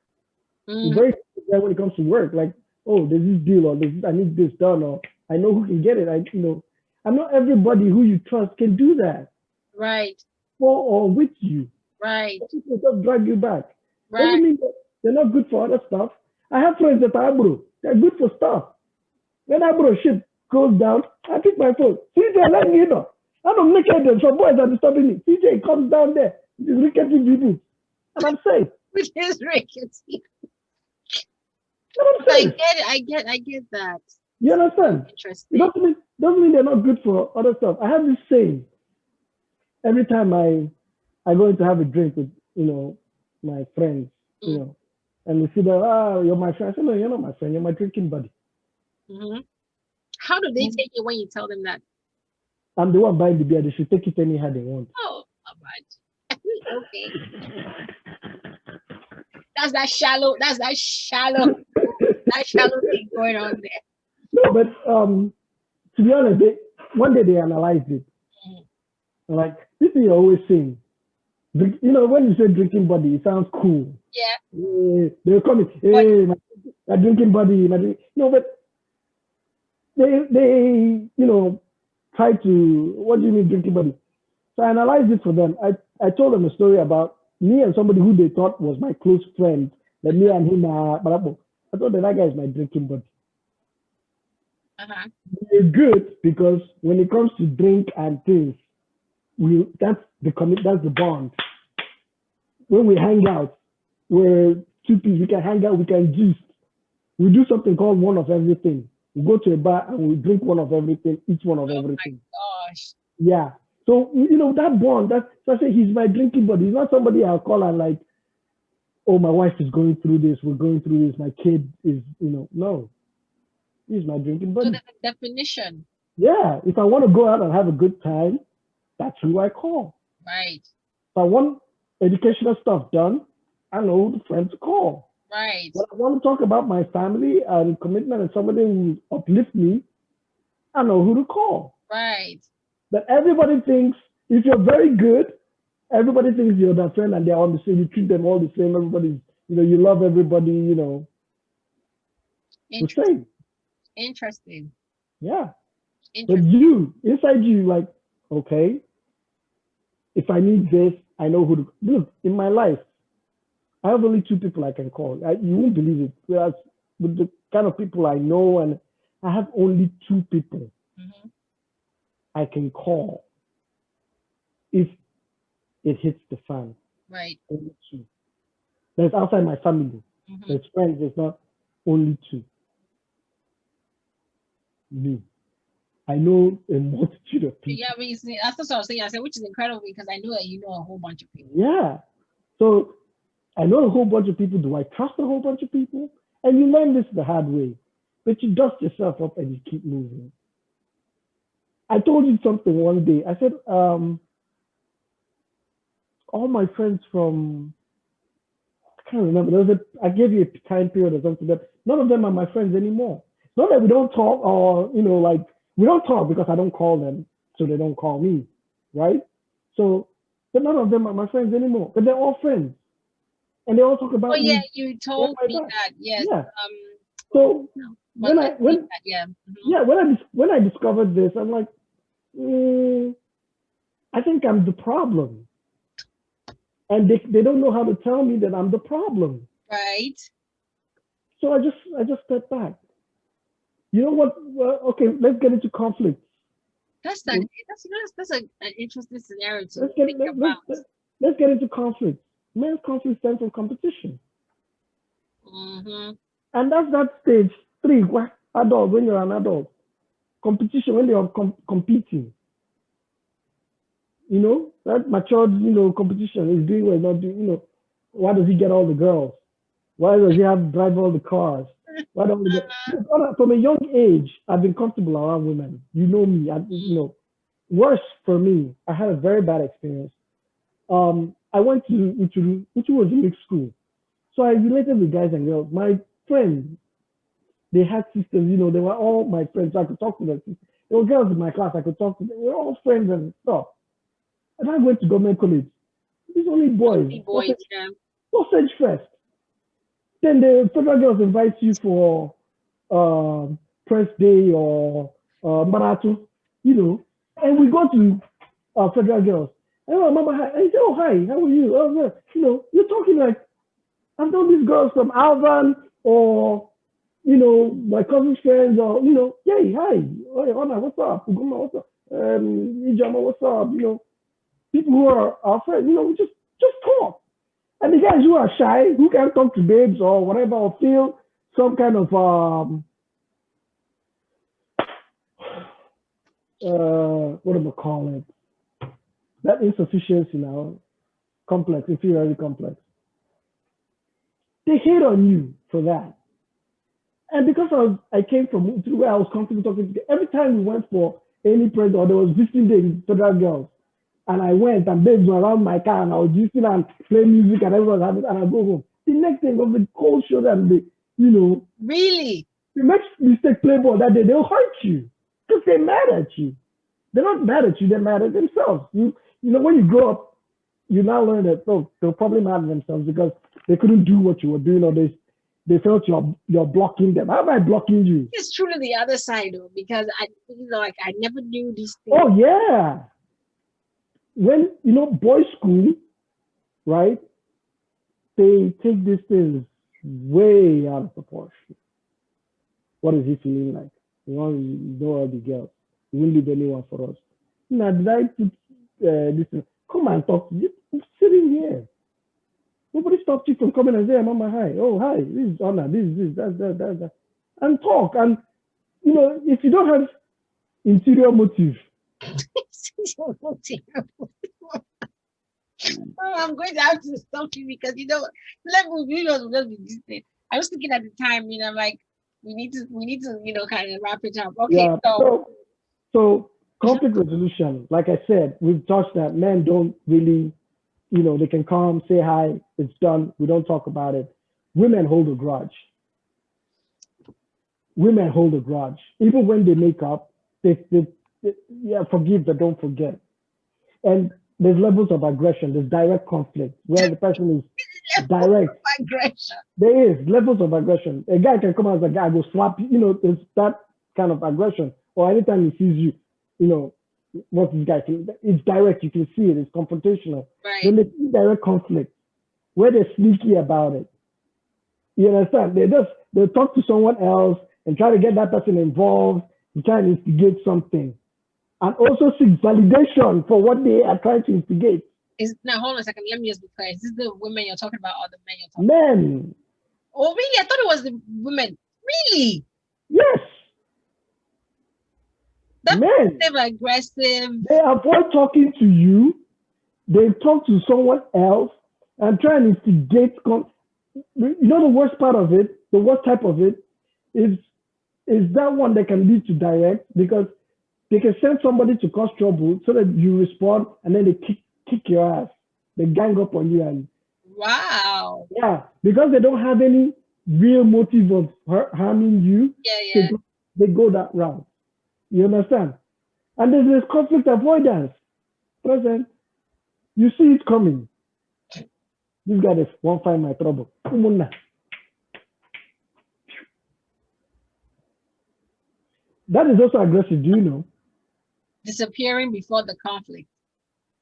It's Mm-hmm. very different when it comes to work. Like, oh, there's this deal or I need this done or I know who can get it. I'm not everybody who you trust can do that Right. for or with you. Right. People just drag you back. Right. Doesn't mean that they're not good for other stuff. I have friends that are bro. They're good for stuff. When that bro shit goes down, I pick my phone. CJ, let me know. I don't make it. Some boys are disturbing me. CJ comes down there. He's ricketing people. And I'm safe. Which is rickety. And I'm I safe. get it. I get that. You understand? It Interesting. doesn't mean they're not good for other stuff. I have this saying every time I go in to have a drink with my friends, and we see that you're my friend. I say no, you're not my friend. You're my drinking buddy. Mm-hmm. How do they take it when you tell them that? I'm the one buying the beer. They should take it anyhow they want. Oh, bad. Okay. That's that shallow thing going on there. No, but to be honest, one day they analyzed it. Like this thing you're always saying. When you say drinking buddy, it sounds cool. Yeah. They'll call me, But hey, my drinking buddy, no, but they try to, what do you mean drinking buddy? So I analyzed it for them. I told them a story about me and somebody who they thought was my close friend, that me and him are, I told them that guy is my drinking buddy. We're good because when it comes to drink and things, that's the bond. When we hang out, we're two people, we can hang out, we can gist. We do something called one of everything. We go to a bar and we drink one of everything, each one of oh my everything. gosh. Yeah. So that bond, so I say he's my drinking buddy. He's not somebody I'll call and like, oh, my wife is going through this, we're going through this, my kid is, no. He's my drinking So buddy. there's a definition. Yeah. If I want to go out and have a good time, that's who I call. Right. If I want educational stuff done, I know who the friend to call. Right. When I want to talk about my family and commitment and somebody who uplift me, I know who to call. Right. But everybody thinks if you're very good, everybody thinks you're their friend and they're all the same. You treat them all the same. Everybody's, you love everybody, the same. Interesting. Yeah. But you, inside you, like, okay, if I need this, I know who to look. In my life, I have only 2 people I can call. You won't believe it. Whereas with the kind of people I know, and I have only 2 people I can call if it hits the fan. Right. Only 2. There's outside my family. There's friends. There's not only 2. Me. I know a multitude of people. Yeah, that's what I was saying. I said, which is incredible because I know that you know a whole bunch of people. Yeah. So I know a whole bunch of people. Do I trust a whole bunch of people? And you learn this the hard way. But you dust yourself up and you keep moving. I told you something one day. I said, all my friends from, I can't remember. I gave you a time period or something, but none of them are my friends anymore. Not that we don't talk or, like, we don't talk because I don't call them, so they don't call me, right? So, but none of them are my friends anymore. But they're all friends, and they all talk about me. Oh yeah, you told me that. Yes. Yeah. So when I discovered this, I'm like, I think I'm the problem, and they don't know how to tell me that I'm the problem. Right. So I just stepped back. You know what? Well, okay, let's get into conflict. That's an interesting scenario to let's think about. Let's get into conflict. Men's conflict stems from competition. And that's that stage 3, adult, when you're an adult. Competition, when you're competing. That matured, competition is doing well, not doing, why does he get all the girls? Why does he drive all the cars? From a young age, I've been comfortable around women. You know me. Worse for me, I had a very bad experience. I went to Uchuru. Uchuru was a mixed school. So I related with guys and girls. My friends, they had sisters, they were all my friends. So I could talk to them. There were girls in my class, I could talk to them. We were all friends and stuff. And I went to government college. These only boys. Sausage first. Then the federal girls invite you for press day or marathon, and we go to federal girls. And I remember, I say, oh, hi, how are you? Oh, you're talking like, I've known these girls from Alvan or, my cousin's friends or, hey, hi, hey, Ona, what's up? Uguma, what's up? Ijama, what's up? People who are our friends, we just talk. And the guys who are shy, who can't talk to babes or whatever, or feel some kind of what do I call it? That insufficiency now, complex, inferiority complex. They hate on you for that. And because I came from where I was comfortable talking to, every time we went for any press or there was visiting day with federal girls, and I went and babes were around my car and I was listening and playing music and everyone was having, and I go home. The next thing was the cold shoulder and Really? The next mistake Playboy that day, they'll hurt you because they're mad at you. They're not mad at you, they're mad at themselves. When you grow up, you now learn that, they're probably mad at themselves because they couldn't do what you were doing, or they felt you're blocking them. How am I blocking you? It's truly the other side though, because like I never knew these things. Oh yeah. When boys' school, right? They take these things way out of proportion. What is he feeling like? You know all the girls. You won't leave anyone for us. Now, did I put this? Come and talk to you. I'm sitting here. Nobody stopped you from coming and saying, Mama, hi. Oh, hi. This is Honor. This, that. And talk. And, if you don't have interior motive. I'm going to have to stop you because, level videos will just be this thing. I was thinking at the time, I'm like, we need to, kind of wrap it up. Okay. Yeah. So conflict resolution, like I said, we've touched that men don't really, they can come, say hi, it's done. We don't talk about it. Women hold a grudge. Women hold a grudge. Even when they make up, they forgive, but don't forget. And there's levels of aggression. There's direct conflict where the person is direct. Aggression. There is levels of aggression. A guy can come out as a guy, go slap you. There's that kind of aggression. Or anytime he sees you, what's this guy? It's direct. You can see it. It's confrontational. Right. Then there's indirect conflict where they're sneaky about it. You understand? They talk to someone else and try to get that person involved. You try to instigate something. And also seek validation for what they are trying to instigate. Now, hold on a second. Let me just be clear. Is this the women you're talking about or the men you're talking about? Men. Oh, really? I thought it was the women. Really? Yes. Men. Aggressive. They avoid talking to you. They talk to someone else and try and instigate. The worst part of it, the worst type of it, is that one that can lead to direct, because they can send somebody to cause trouble so that you respond, and then they kick your ass. They gang up on you. And wow. Yeah, because they don't have any real motive of harming you. Yeah. They go that route. You understand? And there's this conflict avoidance. Present. You see it coming. This guy won't find my trouble. That is also aggressive. Do you know? Disappearing before the conflict.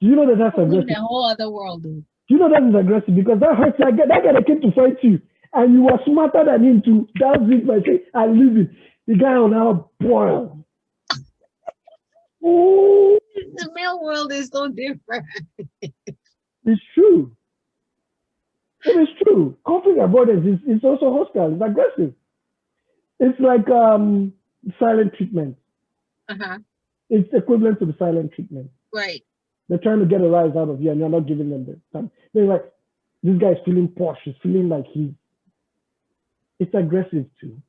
Do you know that that's aggressive? In a whole other world, dude. Do you know that is aggressive? Because that hurts. That guy came to fight you, and you were smarter than him too. That's it. By saying, I leave it. The guy will now boil. Oh. The male world is so different. It's true. It is true. Conflict avoidance is also hostile. It's aggressive. It's like silent treatment. It's equivalent to the silent treatment. Right. They're trying to get a rise out of you, and you're not giving them the time. They're like, this guy's feeling posh. He's feeling like it's aggressive too.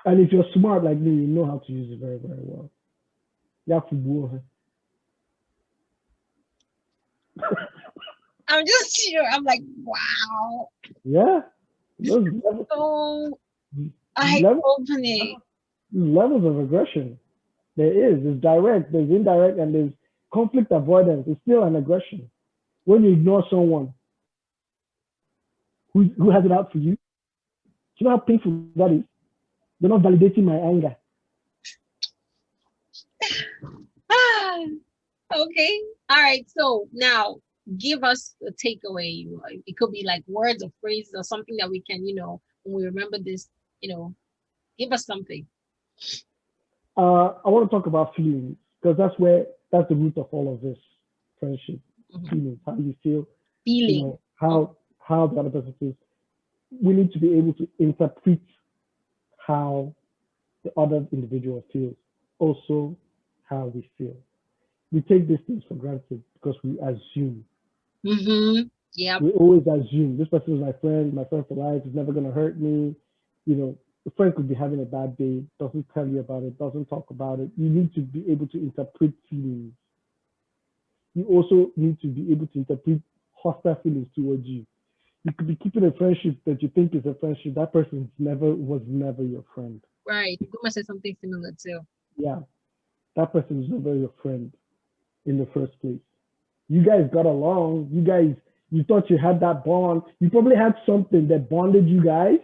And if you're smart like me, you know how to use it very, very well. You have to go. I'm just I'm like, wow. Yeah. So eye-opening. Levels of aggression. There is. There's direct, there's indirect, and there's conflict avoidance. It's still an aggression. When you ignore someone who has it out for you, do you know how painful that is? They're not validating my anger. Okay. All right. So now give us a takeaway. It could be like words or phrases or something that we can, when we remember this, give us something. I want to talk about feelings, because that's the root of all of this. Friendship, feelings, how you feel, how the other person feels. We need to be able to interpret how the other individual feels, also how we feel. We take these things for granted because we assume. Yeah. We always assume this person is my friend for life, is never going to hurt me. The friend could be having a bad day, doesn't tell you about it, doesn't talk about it. You need to be able to interpret feelings. You also need to be able to interpret hostile feelings towards you. You could be keeping a friendship that you think is a friendship. That person was never your friend. Right. You must say something similar too. Yeah. That person was never your friend in the first place. You guys got along. You guys You thought you had that bond. You probably had something that bonded you guys.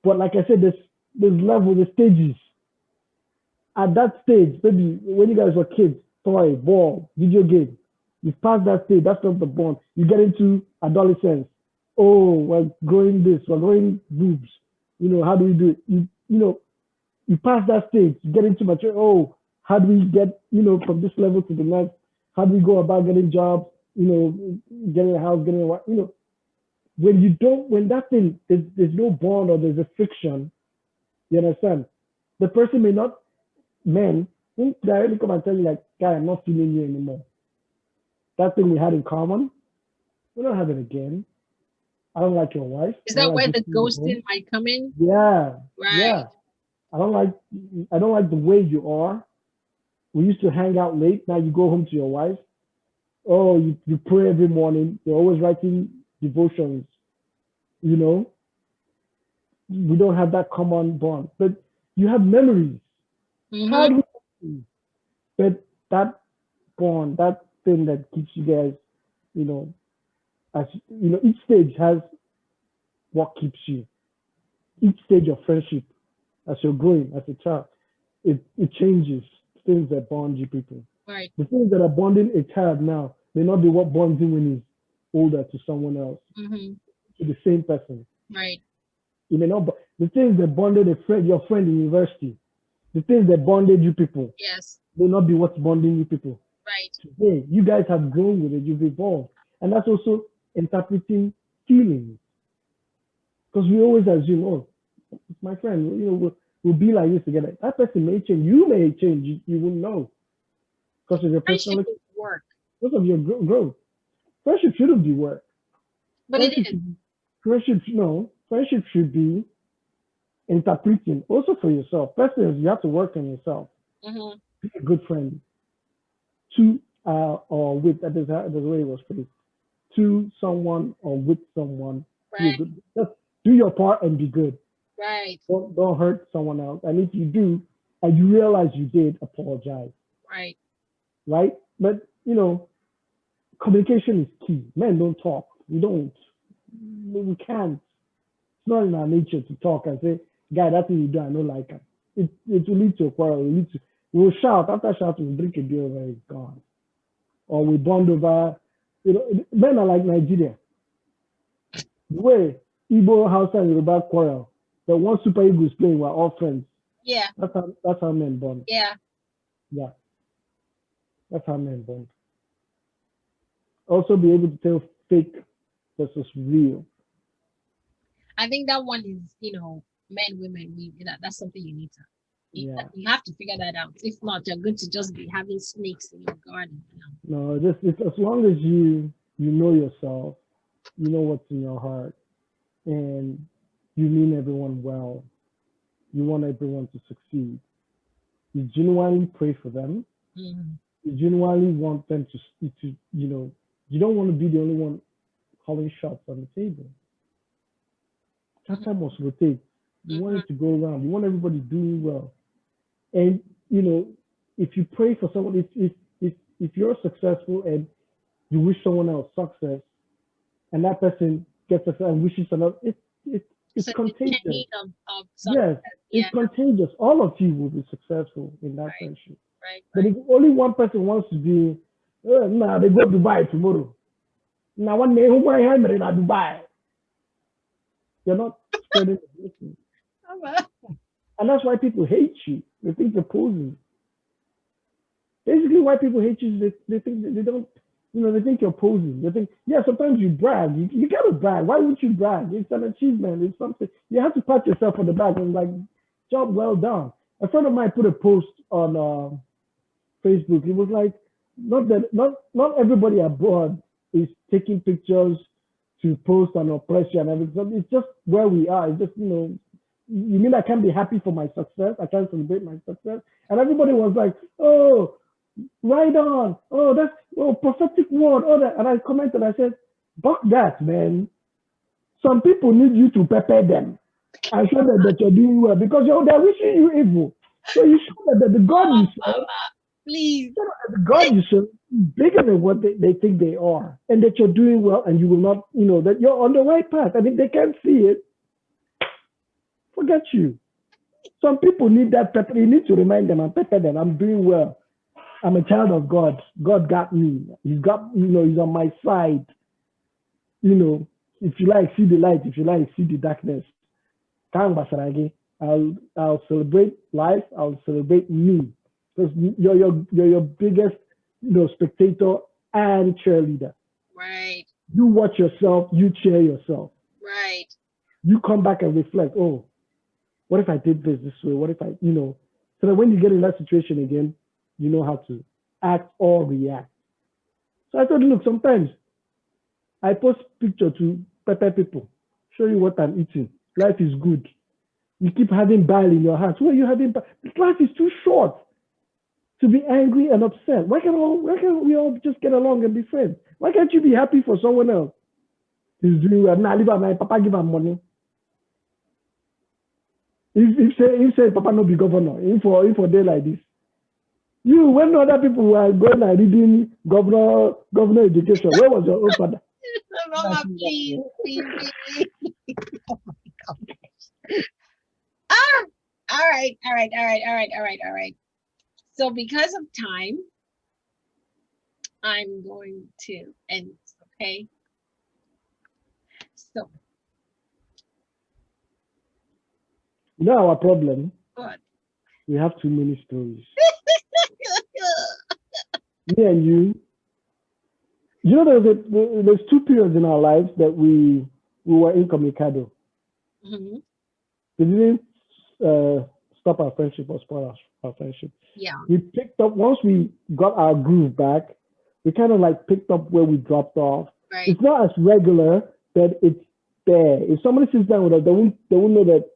But like I said, there's levels, there's stages. At that stage, maybe when you guys were kids, toy, ball, video game, you pass that stage, that's not the bond. You get into adolescence. Oh, we're growing this, we're growing boobs. How do we do it? You pass that stage, you get into mature. Oh, how do we get, from this level to the next? How do we go about getting jobs, getting a house, getting a wife, when that thing, there's no bond or there's a friction, you understand? The person may not, men, won't directly come and tell you like, guy, I'm not feeling you anymore. That thing we had in common, we don't have it again. I don't like your wife. Is that where the ghosting might come in? Yeah. Right. Yeah. I don't like the way you are. We used to hang out late. Now you go home to your wife. Oh, you pray every morning. You're always writing devotions. We don't have that common bond, but you have memories. Mm-hmm. How do you? But that bond, that thing that keeps you guys, as each stage has what keeps you. Each stage of friendship, as you're growing as a child, it changes things that bond you people. Right. The things that are bonding a child now may not be what bonds him when he's older to someone else, mm-hmm. to the same person. Right. You may not. The things that bonded your friend in university, the things that bonded you people, yes, may not be what's bonding you people. Right. Today, you guys have grown with it. You've evolved, and that's also interpreting feelings. Because we always assume, oh, it's my friend. We'll be like this together. That person may change. You may change. You wouldn't know. Because of your personality. Work. Because of your growth. Friendship shouldn't be work. But it is. Friendship should be interpreting also for yourself. First thing is you have to work on yourself. Mm-hmm. Be a good friend. To or with that is the way it was phrased. To someone or with someone. Right. Just do your part and be good. Right. Don't hurt someone else. And if you do, and you realize you did, apologize. Right. Right? But communication is key. Men don't talk. We can't. It's not in our nature to talk and say, guy, that thing you do, I don't like it. It will lead to a quarrel. We'll shout. After shouting, we'll drink a beer over it's gone. Or we bond over, men are like Nigeria. The way Igbo, Hausa, and Yoruba quarrel, the one Super Eagles playing, we're all friends. Yeah. That's how men bond. Yeah. Yeah. That's how men bond. Also be able to tell fake versus real. I think that one is, men, women, that's something you need to. You have to figure that out. If not, you're going to just be having snakes in your garden. No, it's as long as you know yourself, you know what's in your heart, and you mean everyone well. You want everyone to succeed. You genuinely pray for them. Mm-hmm. You genuinely want them to you don't want to be the only one calling shots on the table. That time must rotate. You want it to go around. You want everybody doing well. And if you pray for someone, if you're successful and you wish someone else success, and that person gets success and wishes another, it's contagious. Yes, it's contagious. All of you will be successful in that friendship. Right. But if only one person wants to be, they go to Dubai tomorrow. Now one day, who buy him in Dubai? You're not spreading the blessing. And that's why people hate you. They think you're posing. Basically, why people hate you is they think they don't, they think you're posing. They think, sometimes you brag. You gotta brag. Why would you brag? It's an achievement. It's something. You have to pat yourself on the back and like, job well done. A friend of mine put a post on Facebook. It was like, not everybody abroad is taking pictures to post and oppress you and everything. It's just where we are. It's just, you mean I can't be happy for my success? I can't celebrate my success? And everybody was like, oh, right on. Oh, that's prophetic word. Oh, that. And I commented, I said, fuck that, man. Some people need you to prepare them and show them that you're doing well because they're wishing you evil. So you show that the God you serve Please. God you serve is bigger than what they think they are, and that you're doing well, and you will not, that you're on the right path. And if they can't see it, forget you. Some people need that pepper. You need to remind them and pepper them. I'm doing well. I'm a child of God. God got me. He's got, he's on my side. If you like, see the light. If you like, see the darkness. I'll celebrate life. I'll celebrate me. Because you're your biggest, spectator and cheerleader. Right. You watch yourself, you cheer yourself. Right. You come back and reflect, oh, what if I did this way? What if I, so that when you get in that situation again, you know how to act or react. So I thought, look, sometimes I post picture to pepper people, show you what I'm eating. Life is good. You keep having bile in your heart. Why are you having bile? This life is too short to be angry and upset. Why can't we all just get along and be friends? Why can't you be happy for someone else? He's doing well. Now, my papa give him money. If say papa no be governor, if for day like this. When other people were going and reading governor education, where was your own father? Mama, please. Oh my God. All right. So because of time, I'm going to end, okay? So. Our problem? What? We have too many stories. Me and you. There's 2 periods in our lives that we were incommunicado. Mm-hmm. We didn't stop our friendship or spoil our friendship. Yeah. We picked up, once we got our groove back, we kind of like picked up where we dropped off. Right. It's not as regular, but it's there. If somebody sits down with us, they won't know that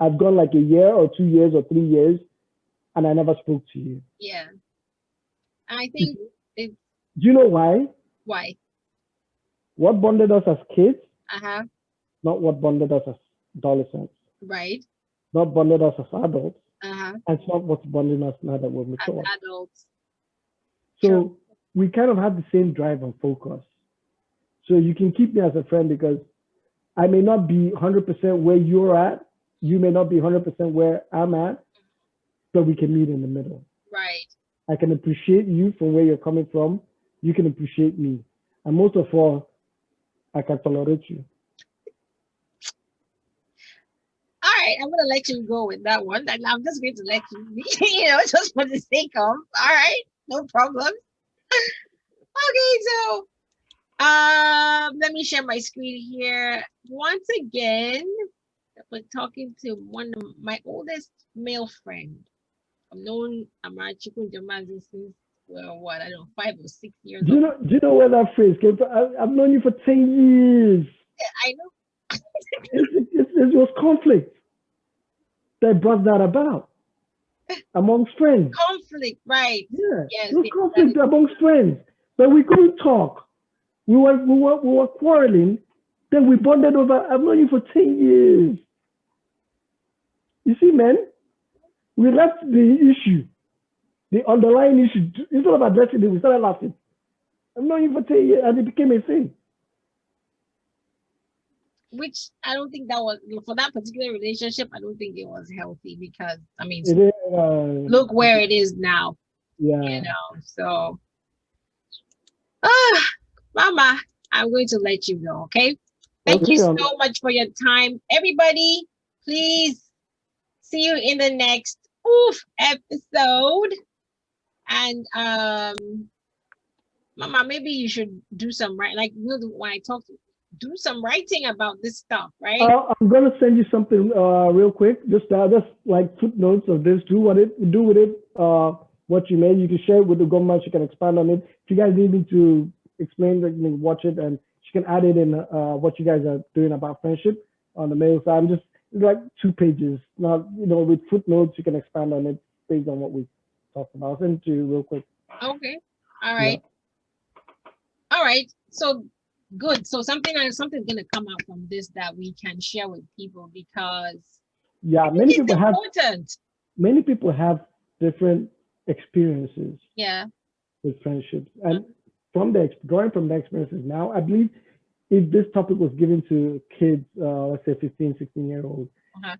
I've gone like a year or 2 years or 3 years and I never spoke to you. Yeah. I think do you know why? Why? What bonded us as kids? Not what bonded us as adolescents. Right. Not bonded us as adults. And it's not what's bonding us now that we're mature. As adults. So True. We kind of have the same drive and focus. So you can keep me as a friend because I may not be 100% where you're at. You may not be 100% where I'm at, but we can meet in the middle. Right. I can appreciate you from where you're coming from. You can appreciate me. And most of all, I can tolerate you. All right, I'm gonna let you go with that one. And I'm just going to let you be, just for the sake of. All right, no problem. Okay, so let me share my screen here. Once again, we're talking to one of my oldest male friend. I've known Jaja-Wachuku since, well, what, I don't know, 5 or 6 years old. Do you know where that phrase came from? I've known you for 10 years. I know. it was conflict that brought that about amongst friends. Conflict, right? Yeah, yes, it was conflict amongst friends, but we couldn't talk. We were quarreling. Then we bonded over. I've known you for 10 years. You see, man, we left the issue, the underlying issue. Instead of addressing it, we started laughing. I've known you for 10 years, and it became a thing. Which I don't think that was, for that particular relationship, I don't think it was healthy because, I mean, look where it is now. Yeah. So, Mama, I'm going to let you go, okay? Thank you so much for your time. Everybody, please see you in the next OOFF episode. And, Mama, maybe you should do some, when I talk to you, do some writing about this stuff, right? I'm gonna send you something real quick. Just like footnotes of this. Do with it what you made. You can share it with the government. You can expand on it. If you guys need me to explain, you can watch it, and you can add it in what you guys are doing about friendship on the mail side. It's like 2 pages. Now, with footnotes, you can expand on it based on what we talked about. I'll send it to you real quick. Okay. All right. Yeah. All right. So. Good. So something's gonna come out from this that we can share with people because many people have different experiences Yeah. with friendships. And going from the experiences now, I believe if this topic was given to kids, let's say 15, 16-year-olds, Uh-huh.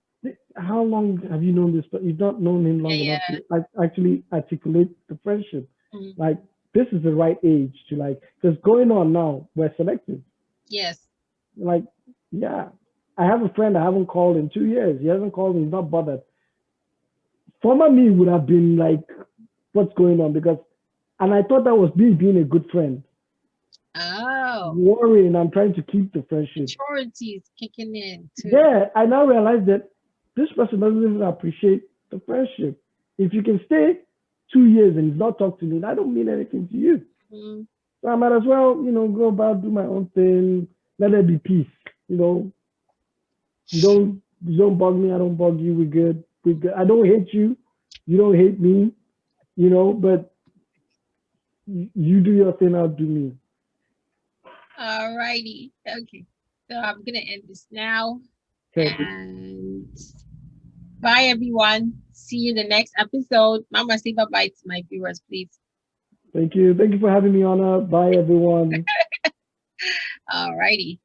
how long have you known this? But you've not known him long Yeah. enough to actually articulate the friendship. Mm. Like, this is the right age to because going on now, we're selective. Yes. Like, yeah, I have a friend I haven't called in 2 years. He hasn't called me. He's not bothered. Former me would have been like, what's going on? And I thought that was me being a good friend. Oh. Worrying, I'm trying to keep the friendship. Maturity is kicking in too. Yeah, I now realize that this person doesn't even appreciate the friendship. If you can stay 2 years and he's not talk to me, that don't mean anything to you. Mm. So I might as well, go about, do my own thing, let there be peace. You don't bug me, I don't bug you, we're good. I don't hate you, you don't hate me, but you do your thing, I'll do me. All righty. Okay. So I'm gonna end this now. Okay. And bye everyone. See you in the next episode. Mama, say bye-bye to my viewers, please. Thank you. Thank you for having me on. Bye everyone. All righty.